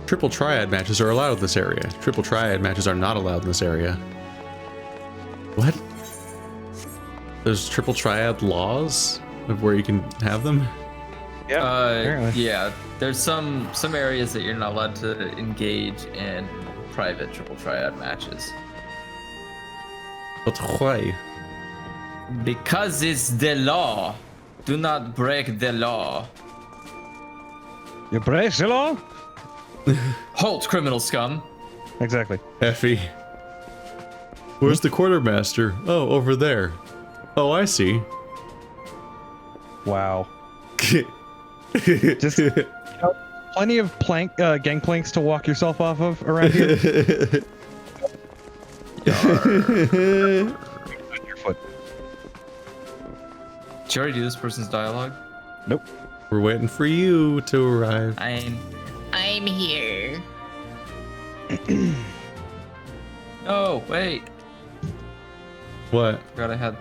Triple Triad matches are allowed in this area. Triple Triad matches are not allowed in this area. What? There's Triple Triad laws of where you can have them? Yeah, apparently. Yeah. There's some areas that you're not allowed to engage in private Triple Triad matches. But why? Because it's the law. Do not break the law. You break the law? Halt, criminal scum. Exactly. Effie. Where's the quartermaster? Oh, over there. Oh, I see. Wow. Just plenty of gangplanks to walk yourself off of around here. Your foot. Did you already do this person's dialogue? Nope. We're waiting for you to arrive. I'm here. Oh, wait. What? Forgot I had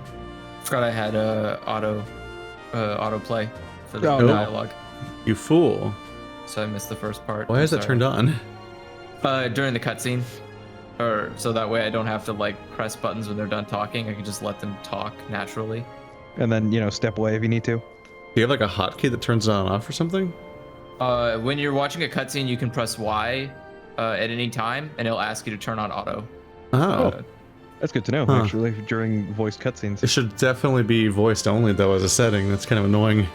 autoplay for the Oh. dialogue. You fool. So I missed the first part. Why is that turned on? During the cutscene. Or so that way I don't have to like press buttons when they're done talking. I can just let them talk naturally. And then, step away if you need to. Do you have like a hotkey that turns it on and off or something? When you're watching a cutscene, you can press Y at any time, and it'll ask you to turn on auto. Oh. That's good to know, Huh. actually, during voice cutscenes. It should definitely be voiced only though as a setting. That's kind of annoying.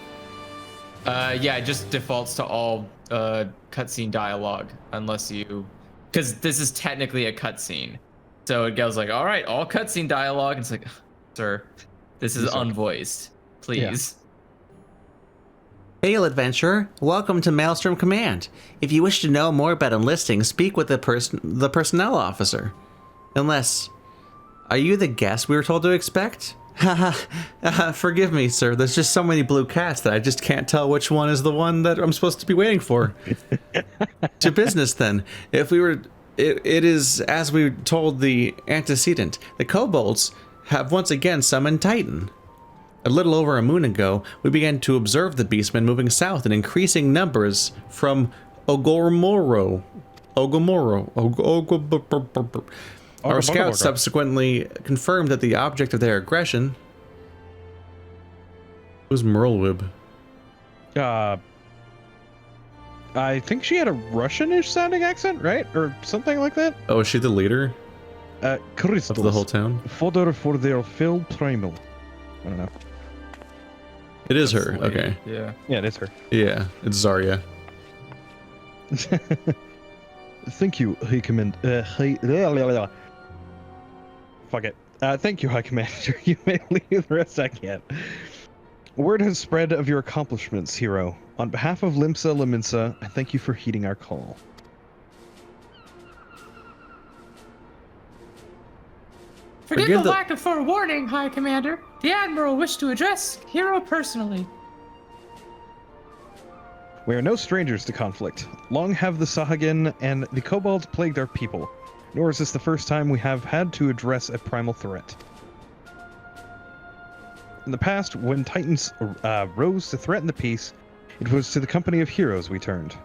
Yeah, it just defaults to all cutscene dialogue unless you, because this is technically a cutscene. So it goes like, all right, all cutscene dialogue. And it's like, sir, this is unvoiced. Please. Hail, adventurer! Welcome to Maelstrom Command. If you wish to know more about enlisting, speak with the personnel officer. Unless, are you the guest we were told to expect? Haha, forgive me, sir. There's just so many blue cats that I just can't tell which one is the one that I'm supposed to be waiting for. To business, then. If we were, it is as we told the antecedent. The kobolds have once again summoned Titan. A little over a moon ago, we began to observe the beastmen moving south in increasing numbers from Ogomoro. Our scouts subsequently confirmed that the object of their aggression was Merlwib. I think she had a Russianish sounding accent, right? Or something like that? Oh, is she the leader? Crystals. Of the whole town? Fodder for their filled primal. I don't know. It is her. Slave. Okay. Yeah. Yeah, it is her. Yeah, it's Zarya. Thank you, High Command. Fuck it. Thank you, High Commander. You may leave, the rest I can't. Word has spread of your accomplishments, hero. On behalf of Limsa Laminsa, I thank you for heeding our call. Forgive the lack of forewarning, High Commander. The Admiral wished to address Hero personally. We are no strangers to conflict. Long have the Sahagin and the Kobolds plagued our people, nor is this the first time we have had to address a primal threat. In the past, when Titans rose to threaten the peace, it was to the company of heroes we turned.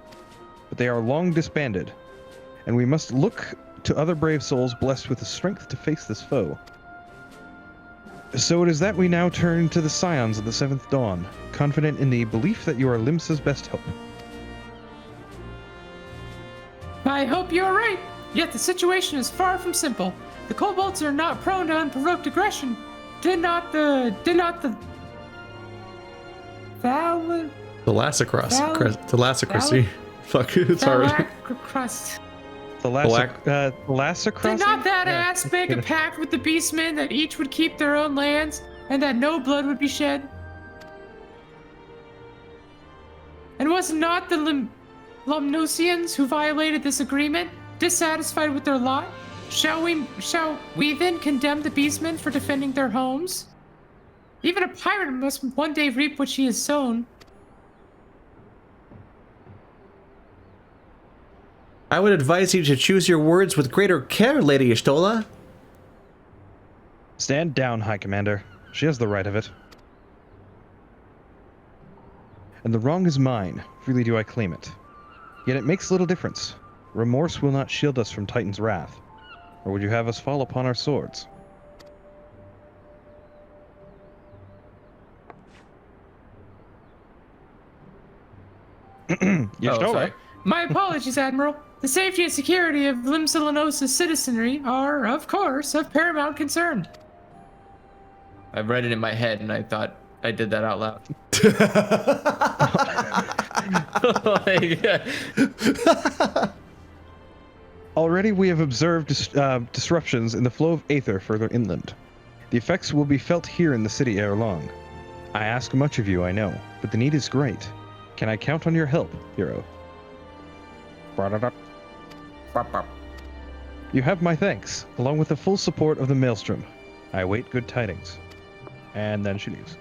But they are long disbanded, and we must look to other brave souls blessed with the strength to face this foe. So it is that we now turn to the Scions of the Seventh Dawn, confident in the belief that you are Limsa's best hope. I hope you are right, yet the situation is far from simple. The Kobolds are not prone to unprovoked aggression. Did not the Thalassocracy. Fuck, it's hard. Thalassocracy? Did not that ass make a pact with the beastmen that each would keep their own lands and that no blood would be shed? And was not the Lumnosians who violated this agreement dissatisfied with their lot? Shall we then condemn the beastmen for defending their homes? Even a pirate must one day reap what she has sown. I would advise you to choose your words with greater care, Lady Y'shtola. Stand down, High Commander. She has the right of it. And the wrong is mine. Freely do I claim it. Yet it makes little difference. Remorse will not shield us from Titan's wrath. Or would you have us fall upon our swords? Sorry. My apologies, Admiral. The safety and security of Limsalanosa's citizenry are, of course, of paramount concern. I read it in my head and I thought I did that out loud. Already we have observed disruptions in the flow of aether further inland. The effects will be felt here in the city ere long. I ask much of you, I know, but the need is great. Can I count on your help, hero? You have my thanks, along with the full support of the Maelstrom. I await good tidings. And then she leaves.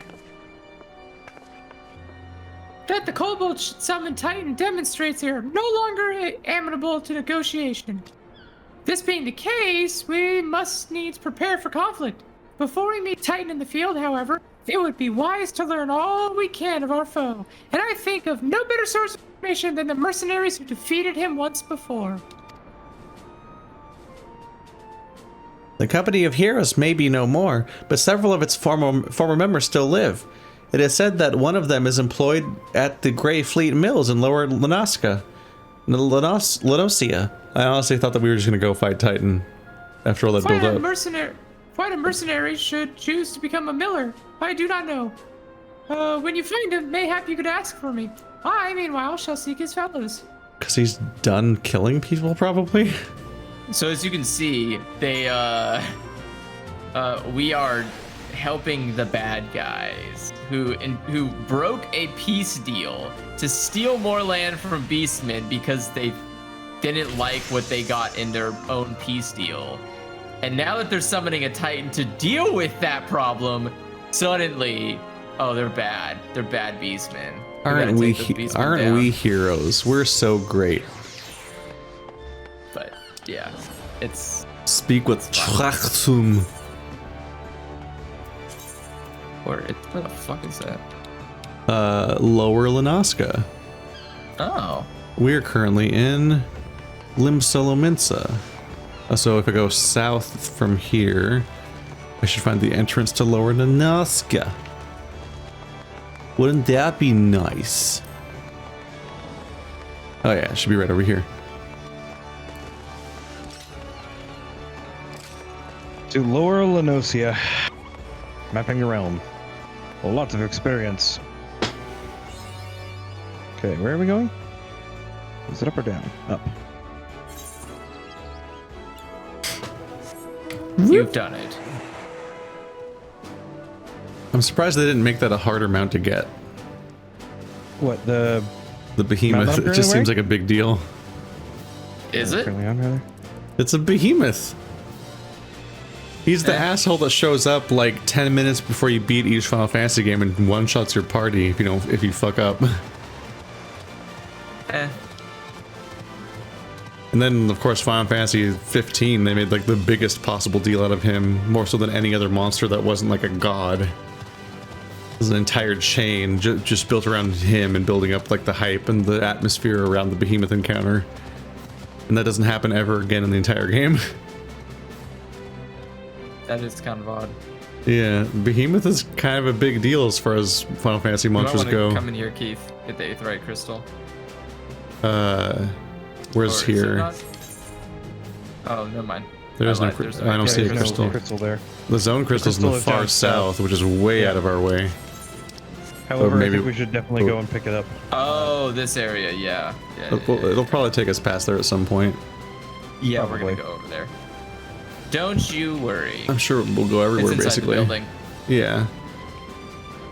That the Kobolds should summon Titan demonstrates they are no longer amenable to negotiation. This being the case, we must needs prepare for conflict. Before we meet Titan in the field, however, it would be wise to learn all we can of our foe, and I think of no better source of information than the mercenaries who defeated him once before. The company of heroes may be no more, but several of its former members still live. It is said that one of them is employed at the Grey Fleet Mills in Lower Lanosia. I honestly thought that we were just going to go fight Titan after all that build up. Why a mercenary should choose to become a miller, I do not know. When you find him, mayhap you could ask for me. I, meanwhile, shall seek his fellows. Because he's done killing people, probably? So as you can see, we are helping the bad guys who broke a peace deal to steal more land from beastmen because they didn't like what they got in their own peace deal. And now that they're summoning a Titan to deal with that problem, suddenly, oh, they're bad. They're bad beastmen. Aren't we heroes? We're so great. But yeah, it's speak with Trachtum. Where the fuck is that? Lower Lanosia. Oh. We're currently in Limsa. So if I go south from here, I should find the entrance to Lower Lanosia. Wouldn't that be nice? Oh yeah, it should be right over here. To Lower Lenosia. Mapping the realm. Lots of experience. Okay, where are we going? Is it up or down? Up. You've done it. I'm surprised they didn't make that a harder mount to get. What, the behemoth? Mount It I'm just currently seems like a big deal. Is it? currently on, rather? It's a behemoth. He's the asshole that shows up like 10 minutes before you beat each Final Fantasy game and one-shots your party if you fuck up. Eh. And then, of course, Final Fantasy 15, they made like the biggest possible deal out of him, more so than any other monster that wasn't like a god. There's an entire chain just built around him and building up like the hype and the atmosphere around the behemoth encounter. And that doesn't happen ever again in the entire game. That is kind of odd. Yeah, behemoth is kind of a big deal as far as Final Fantasy monsters go. Come in here, Keith. Get the Aetherite crystal. Where's Or is it here? not? Oh, never mind. There's no. There's I don't see a there's crystal. no crystal there. The zone crystal's in the crystal is far down south, south. which is way Yeah. out of our way. However, maybe- I think we should definitely go and pick it up. Oh, this area, yeah. Yeah, It'll probably take us past there at some point. yeah, we're probably. gonna go over there. Don't you worry. I'm sure we'll go everywhere It's inside basically. the building. Yeah.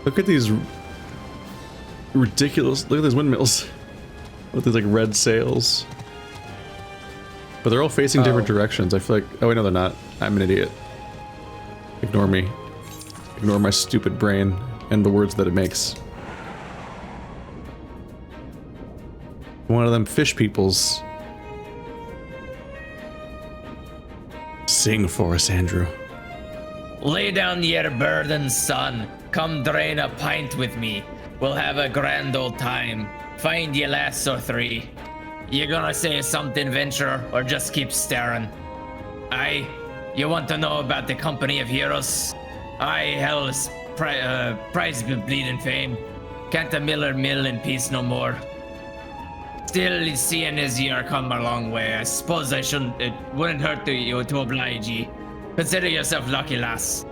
Look at these ridiculous. Look at these windmills with these like red sails. But they're all facing different directions. I feel like. Oh wait, no, they're not. I'm an idiot. Ignore me. Ignore my stupid brain and the words that it makes. One of them fish peoples. Sing for us, Andrew. Lay down your burden, son. Come drain a pint with me. We'll have a grand old time. Find your lass or three. You gonna say something, venturer, or just keep staring? Aye, you want to know about the company of heroes? Aye, hell's prize bleeding fame. Can't a miller mill in peace no more? Still, seeing as you are come a long way, I suppose it wouldn't hurt you to oblige ye. Consider yourself lucky, lass.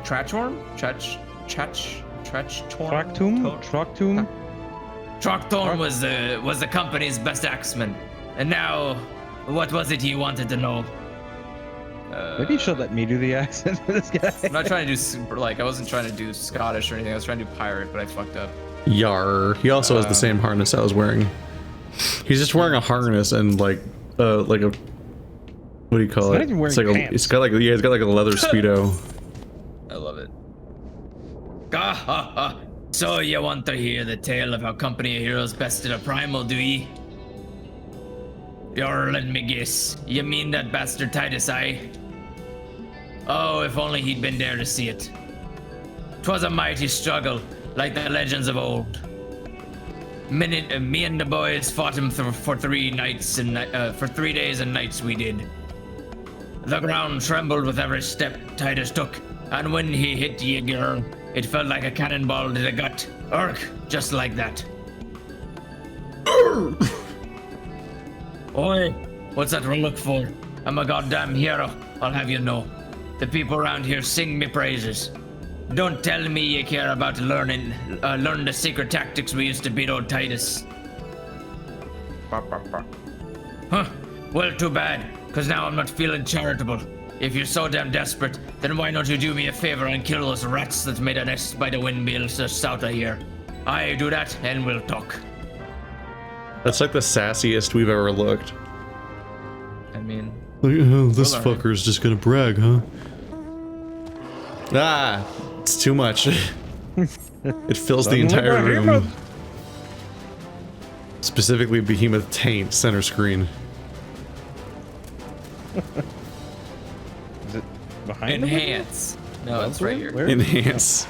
Trachorm? Tractum? Troctorn was the company's best axeman. And now, what was it you wanted to know? Maybe you should let me do the accent for this guy. I'm not trying to do, I wasn't trying to do Scottish or anything. I was trying to do pirate, but I fucked up. Yar. He also has the same harness I was wearing. He's just wearing a harness and like a what do you call He's it? not even wearing It's like pants. he's got like a leather speedo. I love it. Ha ha ha. So you want to hear the tale of how Company of Heroes bested a primal, do ye? You're letting me guess. You mean that bastard Titus, aye? Oh, if only he'd been there to see it. 'Twas a mighty struggle, like the legends of old. Me and the boys fought him for 3 nights and for 3 days and nights we did. The ground trembled with every step Titus took, and when he hit ye girl, it felt like a cannonball to the gut. Urk, just like that. Oi, what's that look for? I'm a goddamn hero, I'll have you know. The people around here sing me praises. Don't tell me you care about learn the secret tactics we used to beat old Titus. Huh, well too bad, cause now I'm not feeling charitable. If you're so damn desperate, then why don't you do me a favor and kill those rats that made a nest by the windmills just south of here? I do that and we'll talk. That's like the sassiest we've ever looked. I mean, This learn. fucker's just gonna brag, huh? Ah, it's too much. It fills the entire room. Specifically, Behemoth Taint center screen. Is it behind him? enhance. No, it's right here. Where? Enhance.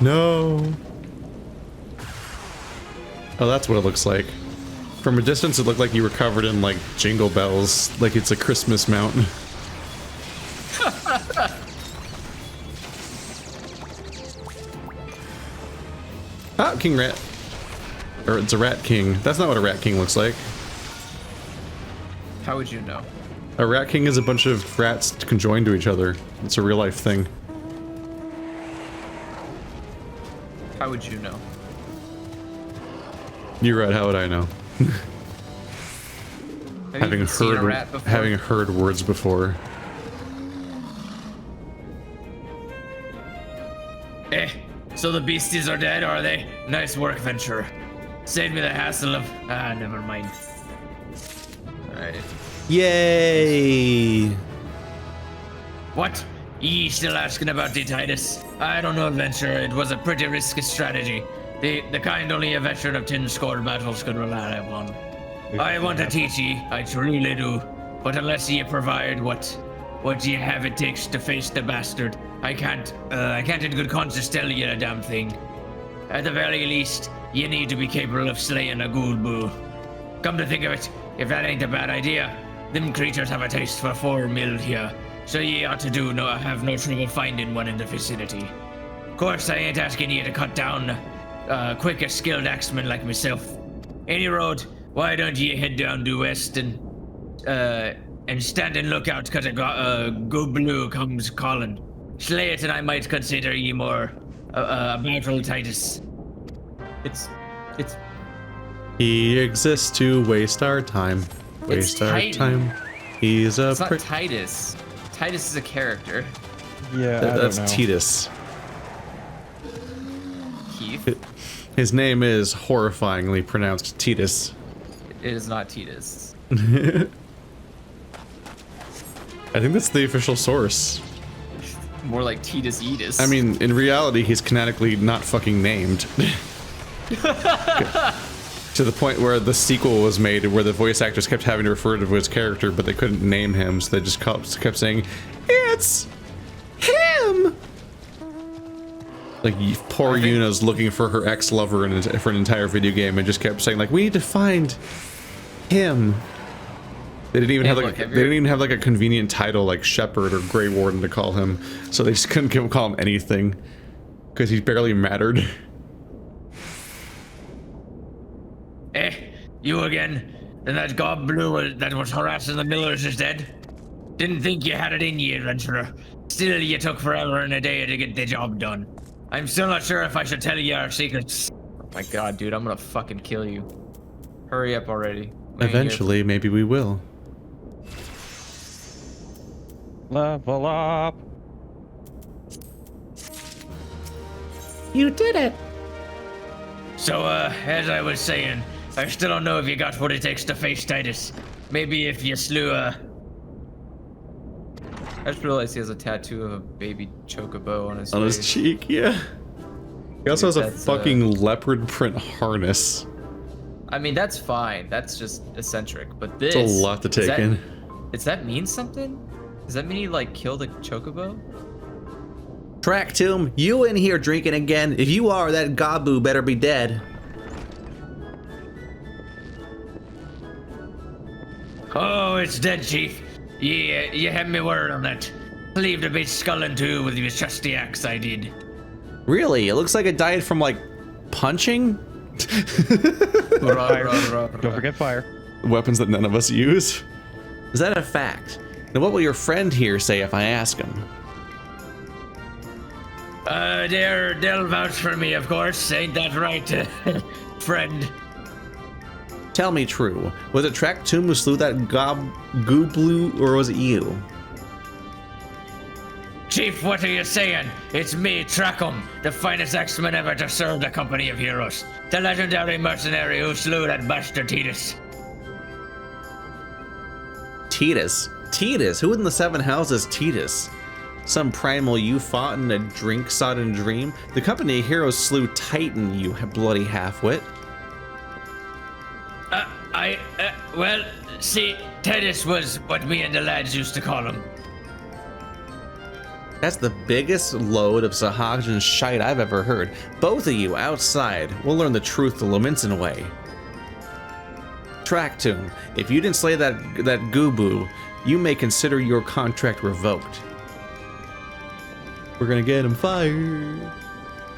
No. Oh, that's what it looks like. From a distance, it looked like you were covered in like jingle bells, like it's a Christmas mountain. Ah, King Rat. Or it's a Rat King. That's not what a Rat King looks like. How would you know? A rat king is a bunch of rats conjoined to each other. It's a real life thing. How would you know? You're right, how would I know? Have you seen a rat before? Having heard words before. So the beasties are dead, are they? Nice work, Venturer. Saved me the hassle of... never mind. Alright. Yay! What? Ye still asking about the Titus? I don't know, Adventurer. It was a pretty risky strategy. The kind only a veteran of 10-score battles could rely upon. I want to teach ye, I truly do. But unless ye provide what ye have it takes to face the bastard, I can't in good conscience tell ye a damn thing. At the very least, ye need to be capable of slaying a ghoul. Come to think of it, if that ain't a bad idea, them creatures have a taste for 4 mil here, so ye ought to have no trouble finding one in the vicinity. Of course, I ain't asking ye to cut down quick a skilled axeman like myself. Any road, why don't ye head down due west and stand and look out cause a goblin comes calling. Slay it and I might consider ye more battle Titus. It's He exists to waste our time. Waste our Titan. time. He's a It's not Titus. Titus is a character. Yeah, That's Titus. Keith. His name is horrifyingly pronounced Titus. It is not Titus. I think that's the official source. More like Titus Edis. I mean, in reality, he's canonically not fucking named. To the point where the sequel was made where the voice actors kept having to refer to his character, but they couldn't name him, so they just kept saying, "It's him!" Like, poor Yuna's looking for her ex-lover for an entire video game and just kept saying, like, "We need to find him." They didn't even have like a convenient title like Shepherd or Grey Warden to call him, so they just couldn't call him anything because he barely mattered. You again? Then that goblin that was harassing the millers is dead? Didn't think you had it in you, adventurer. Still, you took forever and a day to get the job done. I'm still not sure if I should tell you our secrets. Oh my god, dude, I'm gonna fucking kill you. Hurry up already. Eventually, maybe we will. Level up. You did it. So, as I was saying, I still don't know if you got what it takes to face Titus. Maybe if you slew I just realized he has a tattoo of a baby chocobo on his face. On his cheek, yeah. He also has a that's, fucking leopard print harness. I mean, that's fine. That's just eccentric. But this... It's a lot to take in. Does that mean something? Does that mean he, like, killed a chocobo? Track Tomb, you in here drinking again? If you are, that Gabu better be dead. Oh, it's dead, Chief. Yeah, you had me word on that. Leave the bitch sculling too with your trusty axe, I did. Really? It looks like it died from, like, punching? Don't forget fire. Weapons that none of us use. Is that a fact? And what will your friend here say if I ask him? They'll vouch for me, of course. Ain't that right, friend? Tell me true. Was it Track Tomb who slew that Gooblu, or was it you? Chief, what are you saying? It's me, Trackum, the finest axeman ever to serve the company of heroes. The legendary mercenary who slew that bastard Titus. Titus? Titus? Who in the Seven Houses Titus? Some primal you fought in a drink-sodden dream? The company of heroes slew Titan, you bloody half-wit. Well, see, Titus was what me and the lads used to call him. That's the biggest load of Sahagin shite I've ever heard. Both of you outside. We'll learn the truth the Lominson way. Track Tomb, if you didn't slay that Goobu, you may consider your contract revoked. We're gonna get him fired.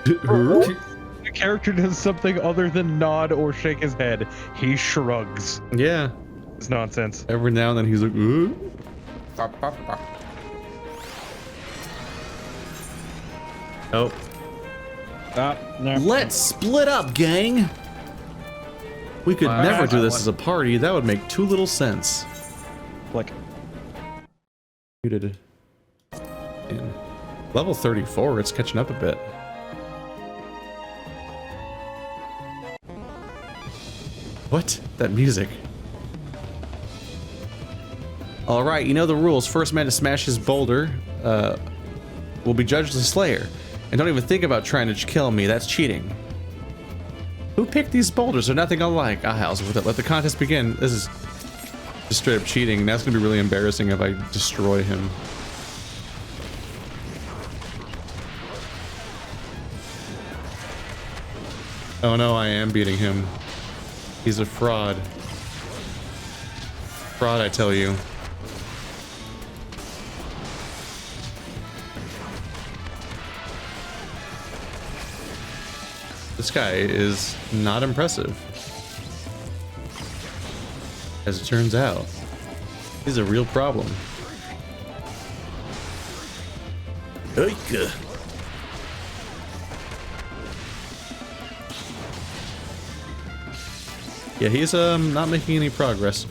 The character does something other than nod or shake his head. He shrugs. Yeah. It's nonsense. Every now and then he's like, ooh. Oh. No. Let's split up, gang. We could All never right, do this as a party. That would make too little sense. Like, Muted. In level 34, it's catching up a bit. What? That music. All right, you know the rules. First man to smash his boulder will be judged as a slayer. And don't even think about trying to kill me. That's cheating. Who picked these boulders? They're nothing alike. Ah, hell's with it. Let the contest begin. This is Just straight up cheating. That's gonna be really embarrassing if I destroy him. Oh no, I am beating him. He's a fraud. Fraud, I tell you. This guy is not impressive. As it turns out, he's a real problem. Haukke. Yeah, he's not making any progress.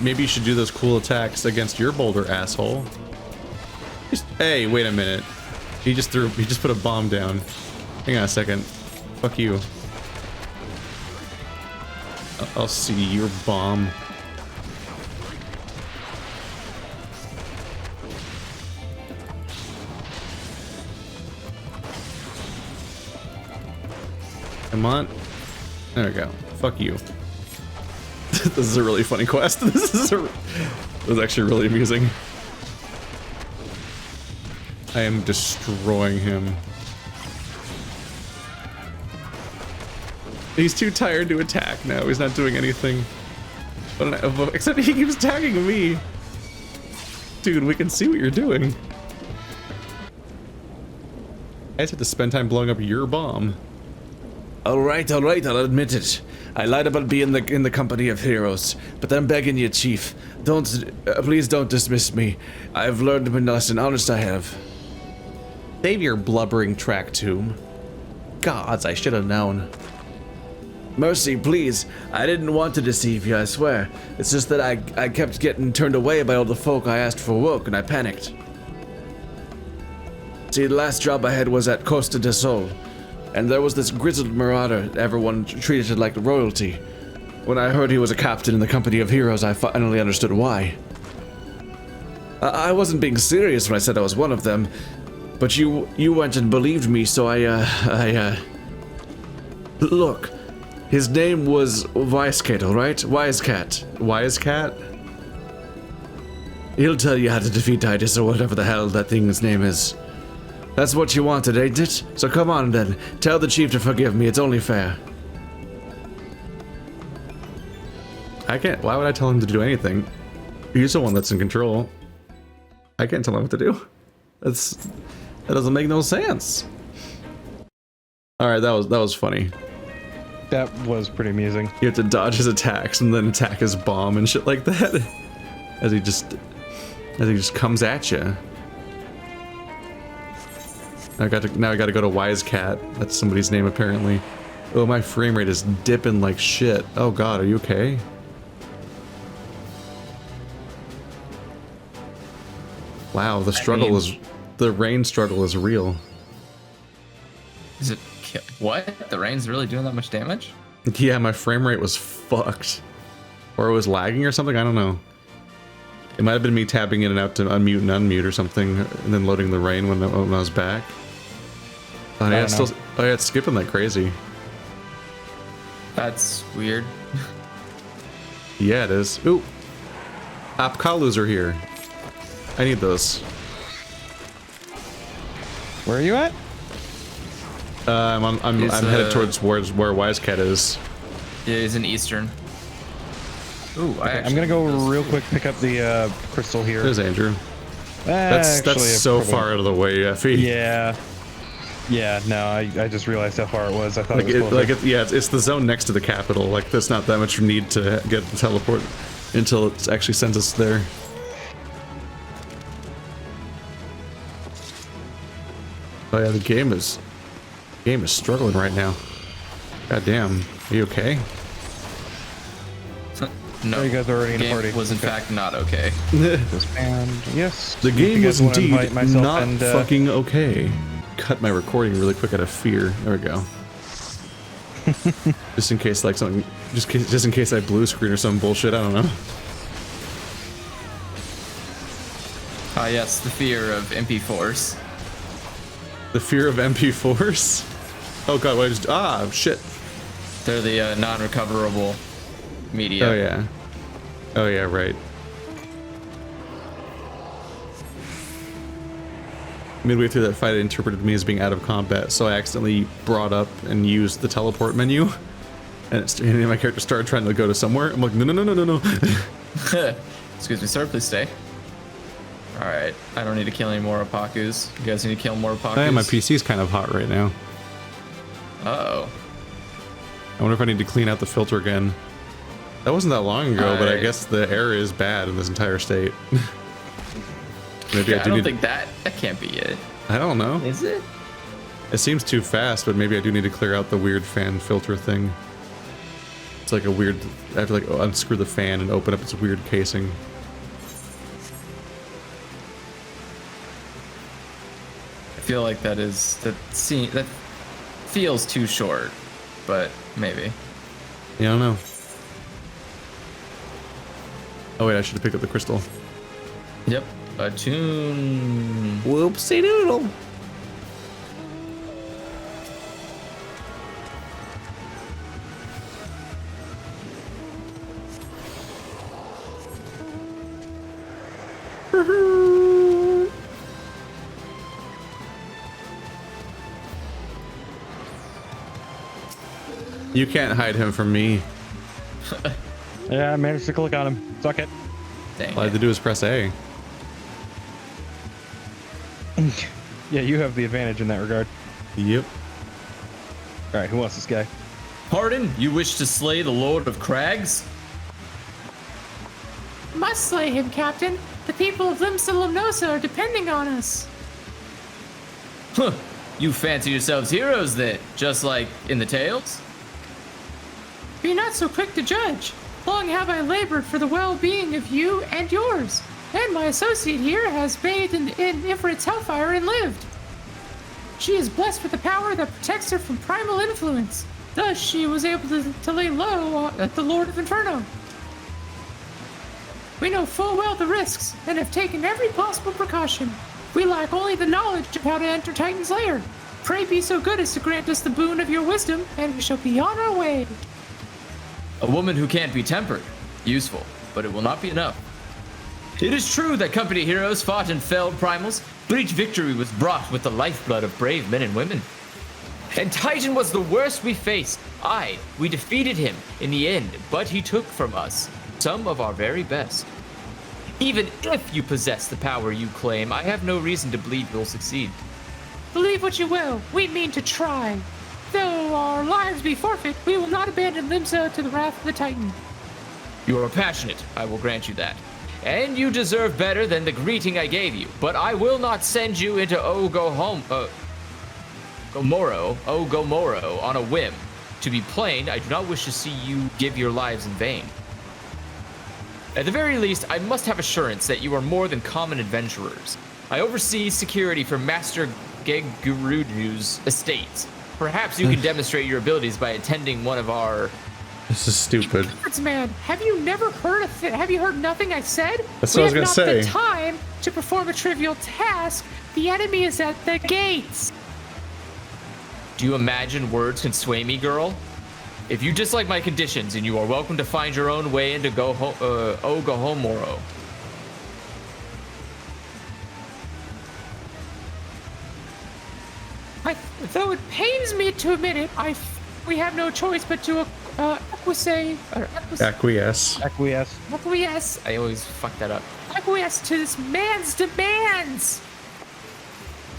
Maybe you should do those cool attacks against your boulder, asshole. Hey, wait a minute. He just put a bomb down. Hang on a second. Fuck you. I'll see your bomb. Come on. There we go. Fuck you. This is a really funny quest. This is actually really amusing. I am destroying him. He's too tired to attack now. He's not doing anything. Except he keeps attacking me. Dude, we can see what you're doing. I just have to spend time blowing up your bomb. Alright, I'll admit it. I lied about being in the company of heroes, but I'm begging you, Chief. Please don't dismiss me. I've learned my lesson, honest I have. Save your blubbering track tomb. Gods, I should have known. Mercy, please. I didn't want to deceive you, I swear. It's just that I kept getting turned away by all the folk I asked for work, and I panicked. See, the last job I had was at Costa del Sol, and there was this grizzled marauder everyone treated like royalty. When I heard he was a captain in the company of heroes, I finally understood why. I wasn't being serious when I said I was one of them, but you went and believed me, so Look, his name was Wisecat, alright? Wisecat. Wisecat? He'll tell you how to defeat Titus or whatever the hell that thing's name is. That's what you wanted, ain't it? So come on then. Tell the chief to forgive me, it's only fair. I can't. Why would I tell him to do anything? He's the one that's in control. I can't tell him what to do. That doesn't make no sense. All right, that was funny. That was pretty amusing. You have to dodge his attacks and then attack his bomb and shit like that, as he just comes at you. Now I gotta go to Wisecat. That's somebody's name apparently. Oh, my frame rate is dipping like shit. Oh god, are you okay? Wow, the rain struggle is real. Is it what? The rain's really doing that much damage? Yeah, my frame rate was fucked. Or it was lagging or something, I don't know. It might have been me tapping in and out to unmute and unmute or something, and then loading the rain when I was back. Oh yeah, it's skipping like crazy. That's weird. Yeah, it is. Ooh, Apkalus are here. I need those. Where are you at? I'm headed towards where Wisecat is. Yeah, he's in Eastern. Ooh, I'm gonna go real quick pick up the crystal here. There's Andrew. That's so far out of the way, Effie. Yeah. Yeah, no, I just realized how far it was. I thought Like, it was closer. it's the zone next to the capital. Like, there's not that much need to get the teleport until it actually sends us there. Oh yeah, the game is struggling right now. God damn, are you okay? No, Oh, you guys are already in a game party. was in Okay. fact not okay. And yes, The if you game guys was wanna indeed invite myself not and, fucking okay. Cut my recording really quick out of fear. There we go. Just in case, like something, just in case I blue screen or some bullshit. I don't know. Ah, yes, the fear of MP4s. The fear of MP4s. Oh god, what I just shit. They're the non-recoverable media. Oh yeah. Oh yeah, right. Midway through that fight, it interpreted me as being out of combat, so I accidentally brought up and used the teleport menu, and my character started trying to go to somewhere. I'm like, no. Excuse me, sir, please stay. Alright, I don't need to kill any more Apakus. You guys need to kill more Apakus? Hey, my PC's kind of hot right now. Uh-oh. I wonder if I need to clean out the filter again. That wasn't that long ago, but I guess the air is bad in this entire state. Maybe Yeah, I do don't need. think that can't be it. I don't know. Is it? It seems too fast, but maybe I do need to clear out the weird fan filter thing. It's like a weird. I have to like unscrew the fan and open up its weird casing. I feel like that feels too short, but maybe. Yeah, I don't know. Oh wait, I should have picked up the crystal. Yep. Attune. Whoopsie doodle. You can't hide him from me. yeah, I managed to click on him. Suck it. Dang All I had to do is press A. Yeah, you have the advantage in that regard. Yep. All right, who wants this guy? Pardon? You wish to slay the Lord of Crags? Must slay him, Captain. The people of Limsa are depending on us. Huh. You fancy yourselves heroes then, just like in the tales? Be not so quick to judge. Long have I labored for the well-being of you and yours, and my associate here has bathed in Ifrit's hellfire and lived. She is blessed with the power that protects her from primal influence. Thus, she was able to lay low at the Lord of Inferno. We know full well the risks, and have taken every possible precaution. We lack only the knowledge of how to enter Titan's lair. Pray be so good as to grant us the boon of your wisdom, and we shall be on our way. A woman who can't be tempered. Useful, but it will not be enough. It is true that company heroes fought and felled primals, but each victory was brought with the lifeblood of brave men and women. And Titan was the worst we faced. We defeated him in the end, but he took from us some of our very best. Even if you possess the power you claim, I have no reason to believe you'll succeed. Believe what you will, we mean to try. Though our lives be forfeit, we will not abandon Limsa to the wrath of the Titan. You are passionate, I will grant you that. And you deserve better than the greeting I gave you, but I will not send you into Gomorrow on a whim. To be plain, I do not wish to see you give your lives in vain. At the very least, I must have assurance that you are more than common adventurers. I oversee security for Master Gegurudu's estates. Perhaps you can demonstrate your abilities by attending one of our... This is stupid. Man, have you never heard have you heard nothing I said? That's what I was gonna say. We have not the time to perform a trivial task. The enemy is at the gates. Do you imagine words can sway me, girl? If you dislike my conditions, and you are welcome to find your own way into Gomorrow. Though it pains me to admit it, we have no choice but to acquiesce. I always fuck that up. Acquiesce to this man's demands.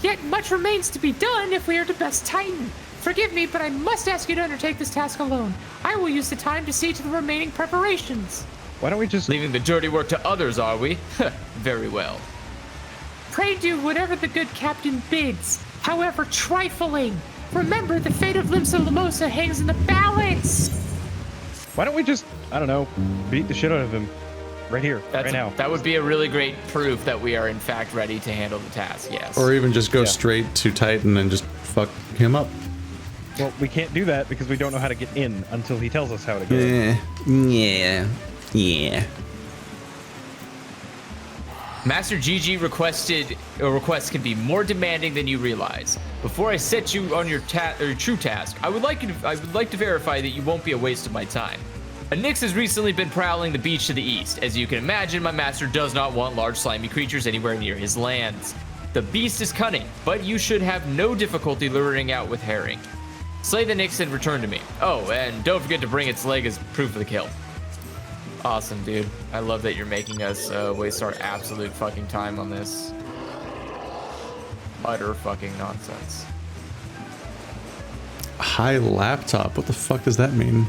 Yet much remains to be done if we are to best Titan. Forgive me, but I must ask you to undertake this task alone. I will use the time to see to the remaining preparations. Why don't we just... Leaving the dirty work to others, are we? Very well. Pray do whatever the good captain bids, however trifling. Remember, the fate of Limsa Lamosa hangs in the balance. Why don't we just, I don't know, beat the shit out of him right here, right now? That would be a really great proof that we are in fact ready to handle the task, yes. Or even just go straight to Titan and just fuck him up. Well, we can't do that because we don't know how to get in until he tells us how to get in. Yeah. Master GG requests can be more demanding than you realize. Before I set you on your true task, I would like to verify that you won't be a waste of my time. A Nyx has recently been prowling the beach to the east. As you can imagine, my master does not want large slimy creatures anywhere near his lands. The beast is cunning, but you should have no difficulty luring out with herring. Slay the Nyx and return to me. Oh, and don't forget to bring its leg as proof of the kill. Awesome, dude. I love that you're making us waste our absolute fucking time on this. Utter fucking nonsense. High laptop. What the fuck does that mean?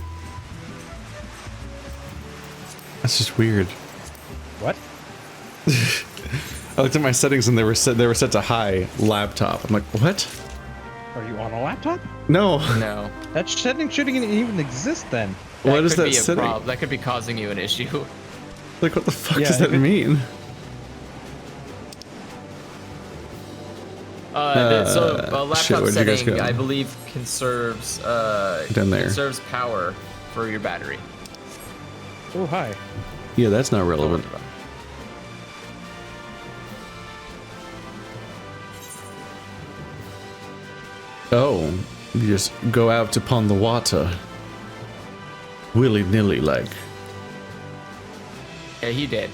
That's just weird. What? I looked at my settings and they were set to high laptop. I'm like, what? Are you on a laptop? No. No. That setting shouldn't even exist then. What is could that be a setting? That could be causing you an issue. Like, what the fuck does that mean? So a laptop shit, where'd you guys setting, go? I believe, conserves Down there. conserves power for your battery. Oh, hi. Yeah, that's not relevant. Oh, you just go out upon the water. Willy-nilly like. Yeah, he did.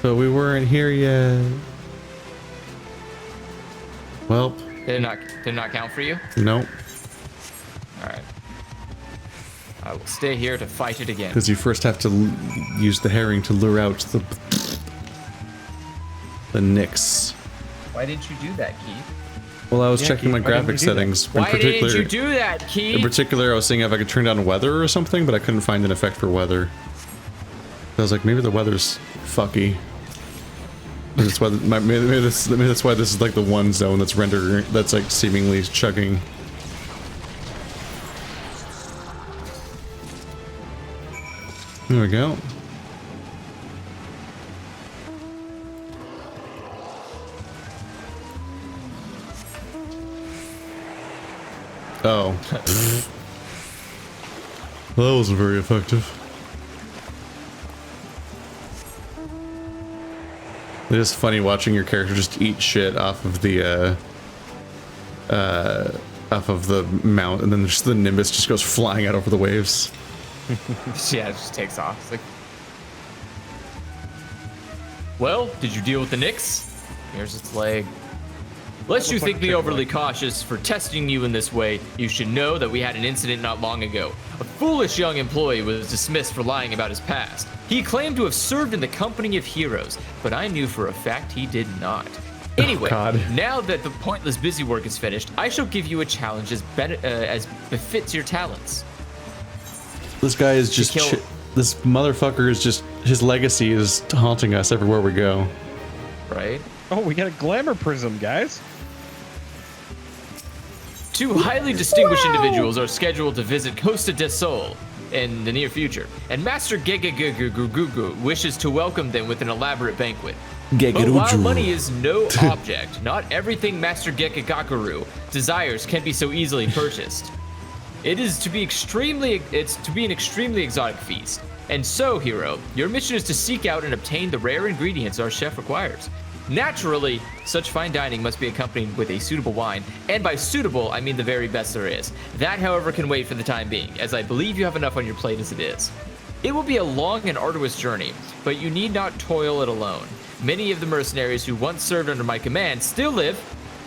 But we weren't here yet. Well, Did it not count for you? nope. Alright. I will stay here to fight it again. Because you first have to use the herring to lure out the Nyx. Why didn't you do that, Keith? Well, I was checking Keith, my why didn't we graphic do that? settings. Why didn't you do that, Keith? In particular, I was seeing if I could turn down weather or something, but I couldn't find an effect for weather. I was like, maybe the weather's fucky. Maybe that's why maybe that's why this is like the one zone that's that's like seemingly chugging. There we go. Oh. Well, that wasn't very effective. It is funny watching your character just eat shit off of the mount, and then just the Nimbus just goes flying out over the waves. Yeah, it just takes off. It's like, well, did you deal with the Nyx? Here's its leg. Lest you think me overly cautious for testing you in this way, you should know that we had an incident not long ago. A foolish young employee was dismissed for lying about his past. He claimed to have served in the company of heroes, but I knew for a fact he did not. Anyway, now that the pointless busy work is finished, I shall give you a challenge as befits your talents. This guy is just this motherfucker is just, his legacy is haunting us everywhere we go. Right? Oh, we got a glamour prism, guys. Two highly distinguished individuals are scheduled to visit Costa del Sol in the near future, and Master Gegagugugugu wishes to welcome them with an elaborate banquet. But while money is no object, not everything Master Gekagakuru desires can be so easily purchased. It's to be an extremely exotic feast. And so, hero, your mission is to seek out and obtain the rare ingredients our chef requires. Naturally, such fine dining must be accompanied with a suitable wine, and by suitable, I mean the very best there is. That, however, can wait for the time being, as I believe you have enough on your plate as it is. It will be a long and arduous journey, but you need not toil it alone. Many of the mercenaries who once served under my command still live,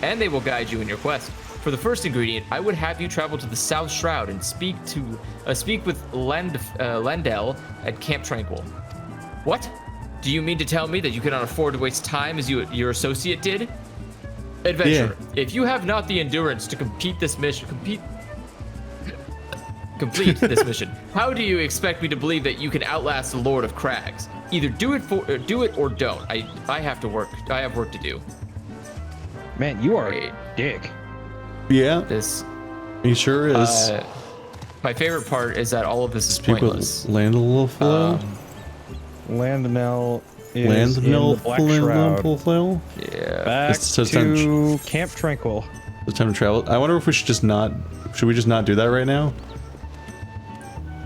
and they will guide you in your quest. For the first ingredient, I would have you travel to the South Shroud and speak with Landel at Camp Tranquil. What? Do you mean to tell me that you cannot afford to waste time as your associate did? Adventurer, if you have not the endurance to complete this mission, how do you expect me to believe that you can outlast the Lord of Crags? Either do it or don't. I have to work. I have work to do. Man, you are a dick. Yeah, This he sure is. my favorite part is that all of this is Speak pointless. with Landel flow. Landmel is in the Landel Black Shroud. flow. Yeah. Back It's to Camp Tranquil. It's time to travel. I wonder if we should just not. Should we just not do that right now?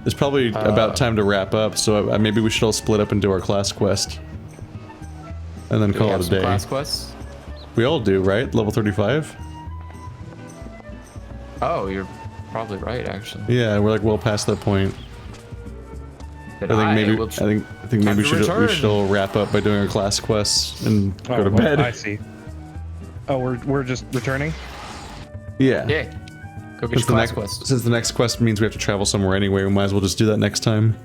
It's probably about time to wrap up, so maybe we should all split up and do our class quest, and then Do we call have it a some day. class quests? We all do, right? Level 35. Oh, you're probably right, actually. Yeah, we're like well past that point. Then I think maybe will I think maybe we return. should all wrap up by doing our class quests and go to bed. I see. Oh, we're just returning? Yeah. Yeah. Go get Since your the, class next, quest. since the next quest means we have to travel somewhere anyway, we might as well just do that next time.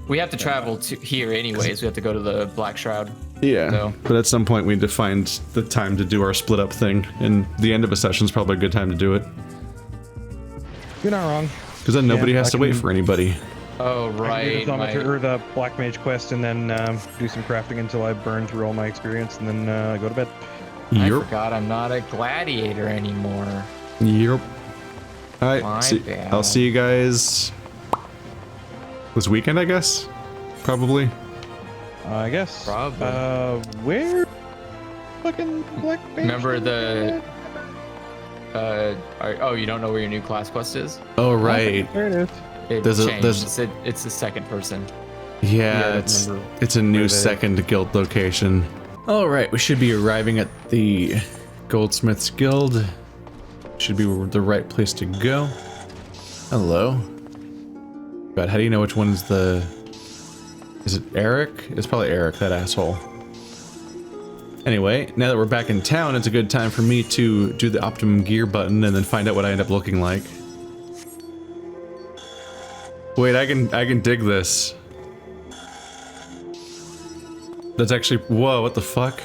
We have to travel to here anyways. We have to go to the Black Shroud. Yeah. So. But at some point we need to find the time to do our split up thing, and the end of a session is probably a good time to do it. You're not wrong. Because then nobody Yeah, has I to wait can- for anybody. Oh, I can right. do or the Black Mage quest and then do some crafting until I burn through all my experience and then go to bed. I Yep. forgot I'm not a gladiator anymore. Yep. My Alright, bad. I'll see you guys this weekend, I guess? Probably. I guess. Probably. Where? Fucking Black Mage? Remember the... oh, you don't know where your new class quest is? Oh, right. There it is. It There's a- changed. there's- It's the second person. Yeah, Yeah, it's remember a new where they- second guild location. All right, we should be arriving at the Goldsmiths Guild. Should be the right place to go. Hello. God, how do you know which one's the... Is it Eric? It's probably Eric, that asshole. Anyway, now that we're back in town, it's a good time for me to do the optimum gear button and then find out what I end up looking like. Wait, I can dig this. That's actually... Whoa, what the fuck?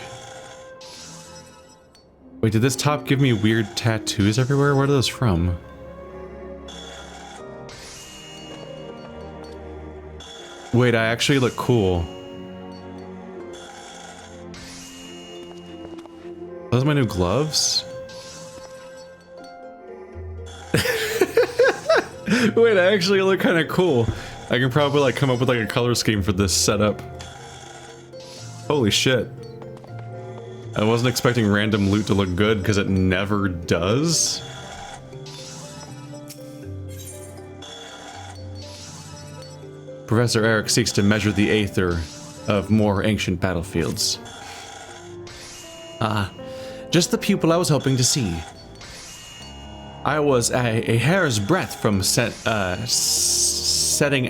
Wait, did this top give me weird tattoos everywhere? Where are those from? Wait, I actually look cool. Are those my new gloves? Wait, I actually look kind of cool. I can probably like come up with like a color scheme for this setup. Holy shit. I wasn't expecting random loot to look good because it never does. Professor Eric seeks to measure the aether of more ancient battlefields. Ah, just the pupil I was hoping to see. I was a hair's breadth from setting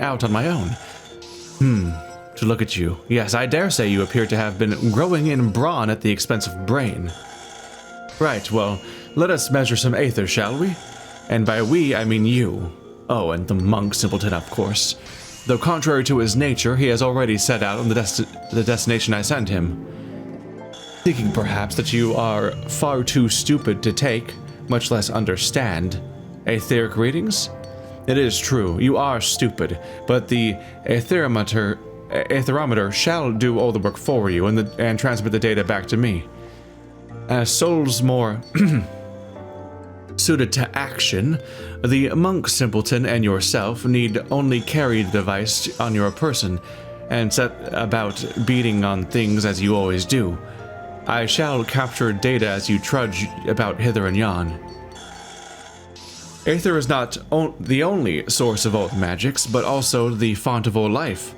out on my own. To look at you. Yes, I dare say you appear to have been growing in brawn at the expense of brain. Right, well, let us measure some aether, shall we? And by we, I mean you. Oh, and the monk simpleton, of course. Though contrary to his nature, he has already set out on the destination I sent him. Thinking perhaps that you are far too stupid to take, much less understand, Etheric readings? It is true, you are stupid, but the Aetherometer shall do all the work for you and transmit the data back to me. As souls more suited to action, the monk simpleton and yourself need only carry the device on your person and set about beating on things as you always do. I shall capture data as you trudge about hither and yon. Aether is not the only source of all magics, but also the font of all life.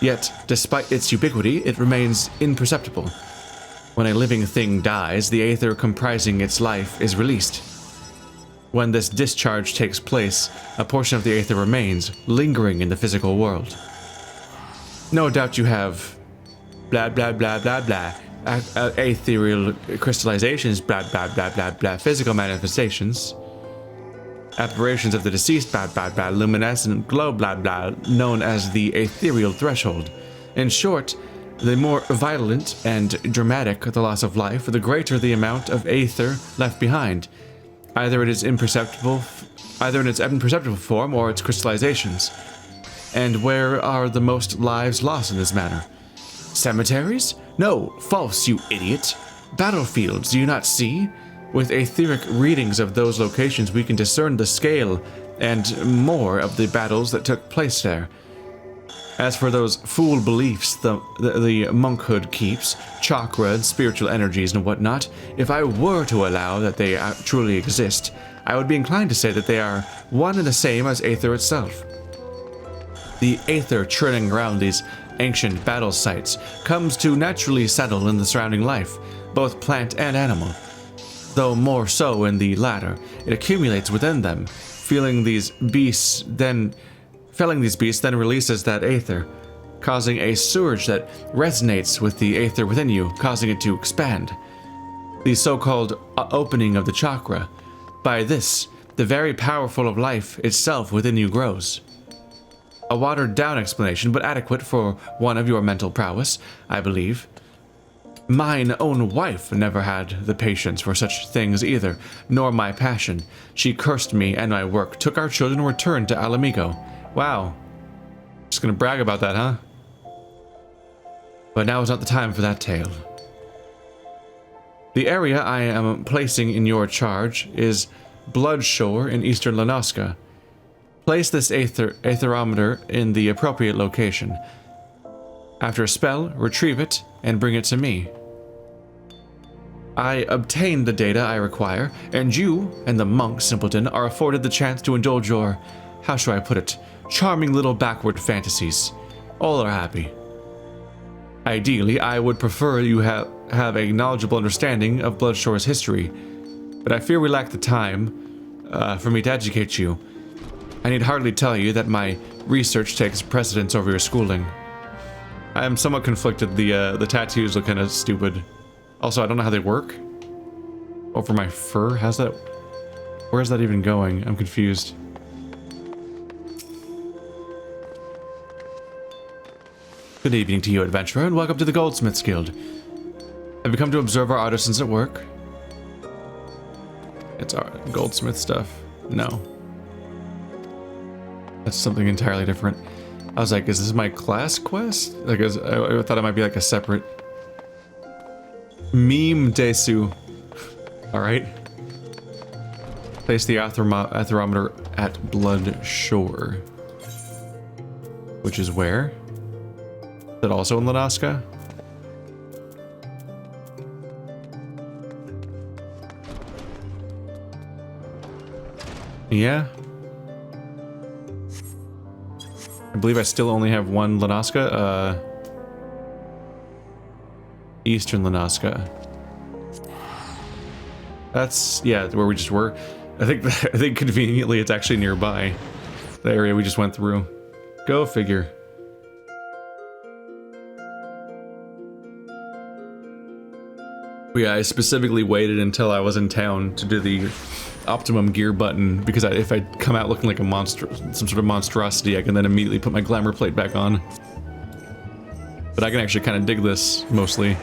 Yet, despite its ubiquity, it remains imperceptible. When a living thing dies, the aether comprising its life is released. When this discharge takes place, a portion of the aether remains, lingering in the physical world. No doubt you have blah blah blah blah blah, ethereal crystallizations, blah blah blah blah blah, physical manifestations, apparitions of the deceased, blah blah blah, luminescent glow, blah blah, known as the ethereal threshold. In short, The more violent and dramatic the loss of life, the greater the amount of aether left behind. Either in its imperceptible form or its crystallizations. And where are the most lives lost in this manner? Cemeteries? No, false, you idiot. Battlefields, do you not see? With etheric readings of those locations, we can discern the scale and more of the battles that took place there. As for those fool beliefs the monkhood keeps, chakra and spiritual energies and whatnot, if I were to allow that they truly exist, I would be inclined to say that they are one and the same as aether itself. The aether churning around these ancient battle sites comes to naturally settle in the surrounding life, both plant and animal. Though more so in the latter, it accumulates within them, felling these beasts then releases that aether, causing a surge that resonates with the aether within you, causing it to expand. The so-called opening of the chakra. By this, the very powerful of life itself within you grows. A watered-down explanation, but adequate for one of your mental prowess, I believe. Mine own wife never had the patience for such things either, nor my passion. She cursed me and my work, took our children, and returned to Alamigo. Wow. Just gonna brag about that, huh? But now is not the time for that tale. The area I am placing in your charge is Bloodshore in eastern Lanoska. Place this aetherometer in the appropriate location. After a spell, retrieve it and bring it to me. I obtain the data I require, and you and the monk simpleton are afforded the chance to indulge your, how shall I put it, charming little backward fantasies. All are happy. Ideally, I would prefer you have a knowledgeable understanding of Bloodshore's history, but I fear we lack the time for me to educate you. I need hardly tell you that my research takes precedence over your schooling. I am somewhat conflicted. The tattoos look kind of stupid. Also, I don't know how they work. Over my fur? How's that? Where's that even going? I'm confused. Good evening to you, adventurer, and welcome to the Goldsmiths Guild. Have you come to observe our artisans at work? It's our goldsmith stuff. No. That's something entirely different. I was like, is this my class quest? Like, I thought it might be like a separate... Meme Desu. Alright. Place the aetherometer at Bloodshore. Which is where? Is that also in Lanoska? Yeah. I believe I still only have one Lanoska. Eastern Lanoska. That's, yeah, where we just were. I think conveniently it's actually nearby. The area we just went through. Go figure. But yeah, I specifically waited until I was in town to do the optimum gear button, because if I come out looking like a monster, some sort of monstrosity, I can then immediately put my glamour plate back on. But I can actually kind of dig this, mostly.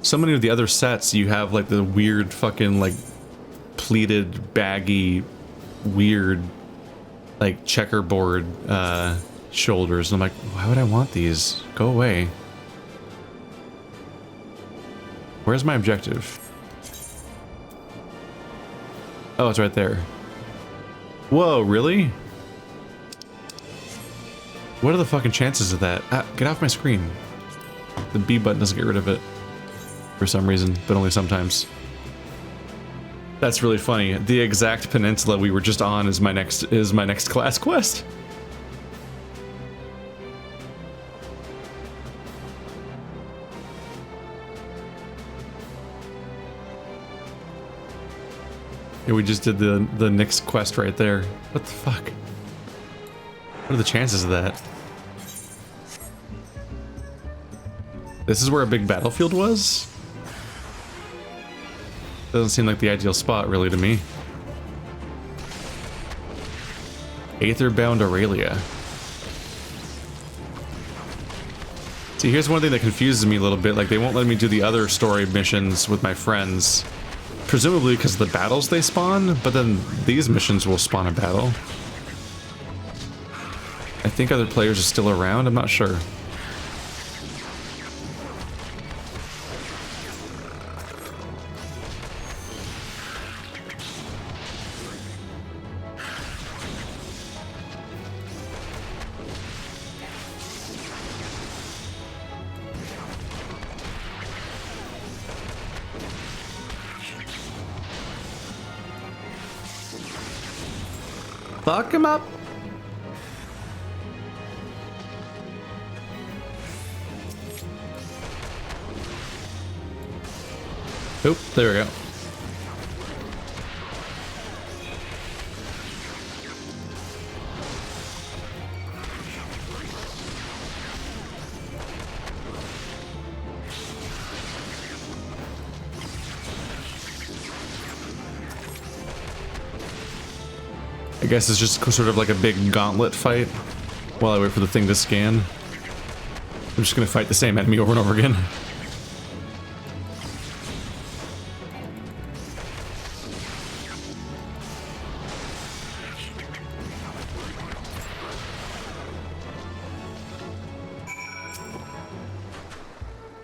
So many of the other sets, you have like the weird fucking like pleated, baggy, weird, like checkerboard shoulders. And I'm like, why would I want these? Go away. Where's my objective? Oh, it's right there. Whoa, really? What are the fucking chances of that? Ah, get off my screen. The B button doesn't get rid of it. For some reason, but only sometimes. That's really funny. The exact peninsula we were just on is my next class quest. Yeah, we just did the next quest right there. What the fuck? What are the chances of that? This is where a big battlefield was? Doesn't seem like the ideal spot, really, to me. Aetherbound Aurelia. See, here's one thing that confuses me a little bit. Like, they won't let me do the other story missions with my friends. Presumably because of the battles they spawn, but then these missions will spawn a battle. I think other players are still around, I'm not sure. Fuck him up. Oop, there we go. I guess it's just sort of like a big gauntlet fight while I wait for the thing to scan. I'm just gonna fight the same enemy over and over again.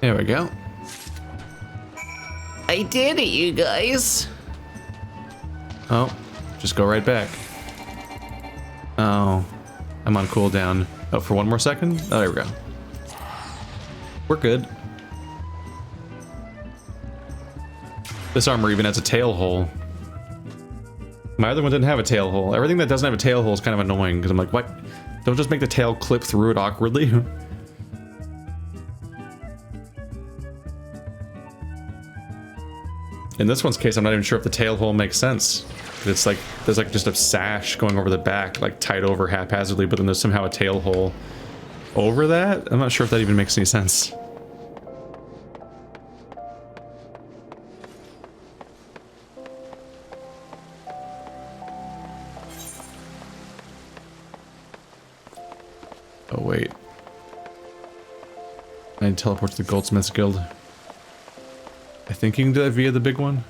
There we go. I did it, you guys. Oh, just go right back. Oh, I'm on cooldown. Oh, for one more second? Oh, there we go. We're good. This armor even has a tail hole. My other one didn't have a tail hole. Everything that doesn't have a tail hole is kind of annoying, because I'm like, what? Don't just make the tail clip through it awkwardly. In this one's case, I'm not even sure if the tail hole makes sense. It's like, there's like just a sash going over the back, like tied over haphazardly, but then there's somehow a tail hole over that? I'm not sure if that even makes any sense. Oh wait. I need to teleport to the Goldsmith's Guild. I think you can do that via the big one.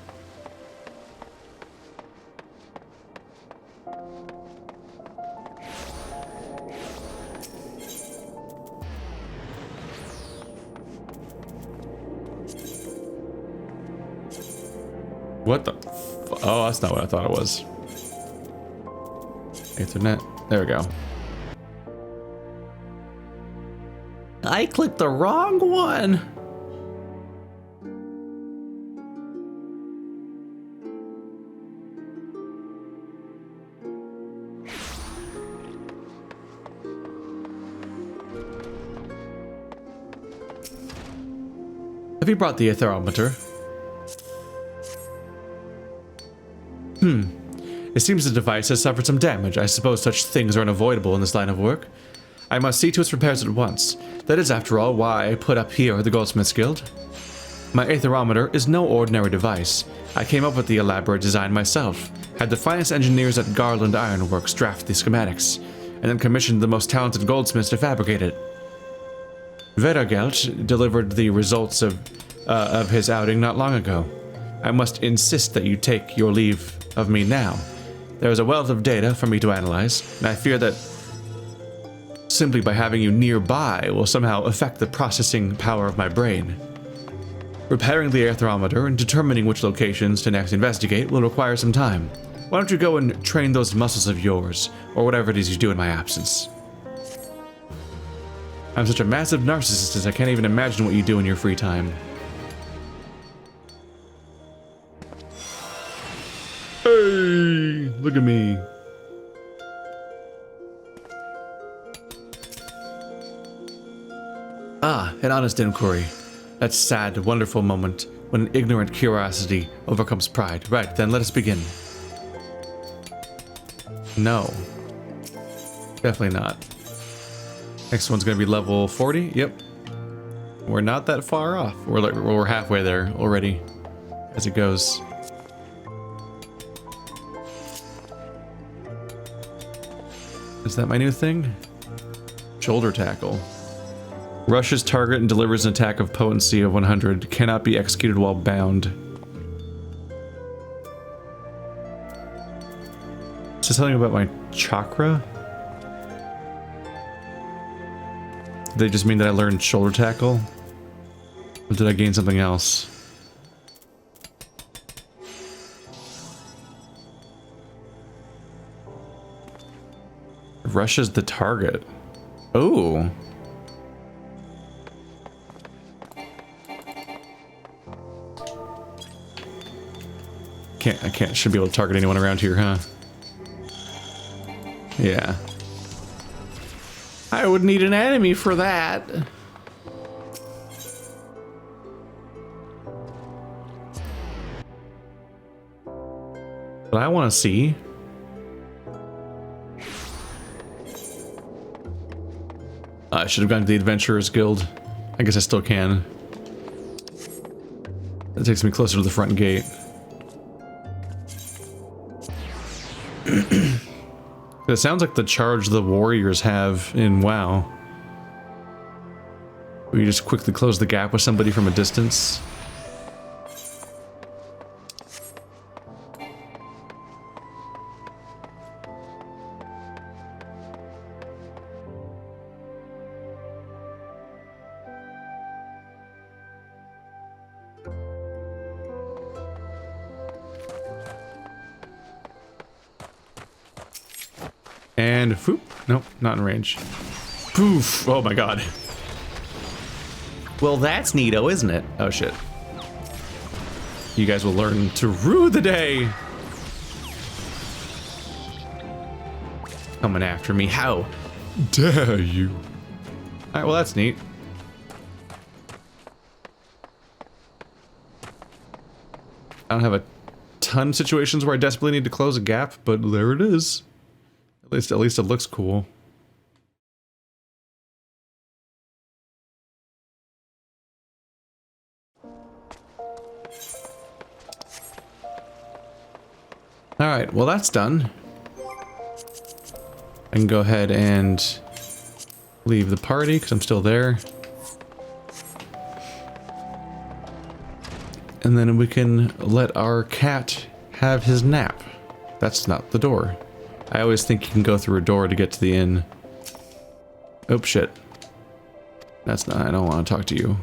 What the f— oh, that's not what I thought it was. Ethernet. There we go. I clicked the wrong one. Have you brought the Aetherometer? It seems the device has suffered some damage. I suppose such things are unavoidable in this line of work. I must see to its repairs at once. That is, after all, why I put up here at the Goldsmith's Guild. My Aetherometer is no ordinary device. I came up with the elaborate design myself, had the finest engineers at Garlean Ironworks draft the schematics, and then commissioned the most talented goldsmiths to fabricate it. Veragelt delivered the results of his outing not long ago. I must insist that you take your leave of me now. There is a wealth of data for me to analyze, and I fear that simply by having you nearby will somehow affect the processing power of my brain. Repairing the Aetherometer and determining which locations to next investigate will require some time. Why don't you go and train those muscles of yours, or whatever it is you do in my absence? I'm such a massive narcissist I can't even imagine what you do in your free time. Hey, look at me. Ah, an honest inquiry. That sad, wonderful moment when an ignorant curiosity overcomes pride. Right, then let us begin. No. Definitely not. Next one's gonna be level 40. Yep. We're not that far off. We're halfway there already, as it goes. Is that my new thing? Shoulder tackle. Rushes target and delivers an attack of potency of 100. Cannot be executed while bound. Is this something about my chakra? Did they just mean that I learned shoulder tackle? Or did I gain something else? Rushes the target. Oh. Should be able to target anyone around here, huh? Yeah. I would need an enemy for that. But I want to see. I should have gone to the Adventurers Guild. I guess I still can. That takes me closer to the front gate. It sounds like the charge the warriors have in WoW. Where you just quickly close the gap with somebody from a distance. And whoop, nope, not in range. Poof, oh my god. Well, that's neato, isn't it? Oh shit. You guys will learn to rue the day. Coming after me, how dare you? Alright, well that's neat. I don't have a ton of situations where I desperately need to close a gap, but there it is. At least it looks cool. Alright, well that's done. I can go ahead and leave the party because I'm still there. And then we can let our cat have his nap. That's not the door. I always think you can go through a door to get to the inn. Oh shit. That's not, I don't want to talk to you.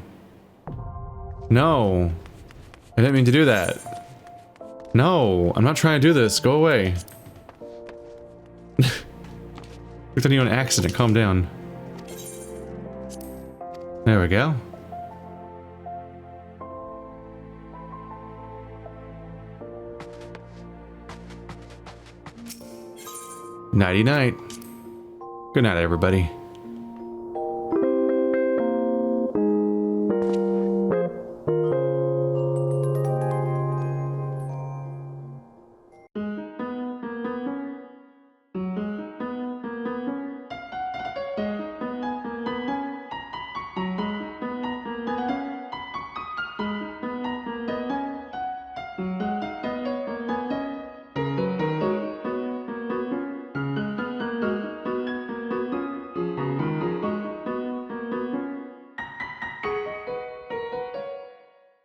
No. I didn't mean to do that. No, I'm not trying to do this. Go away. Looked at you on accident. Calm down. There we go. Nighty night. Good night, everybody.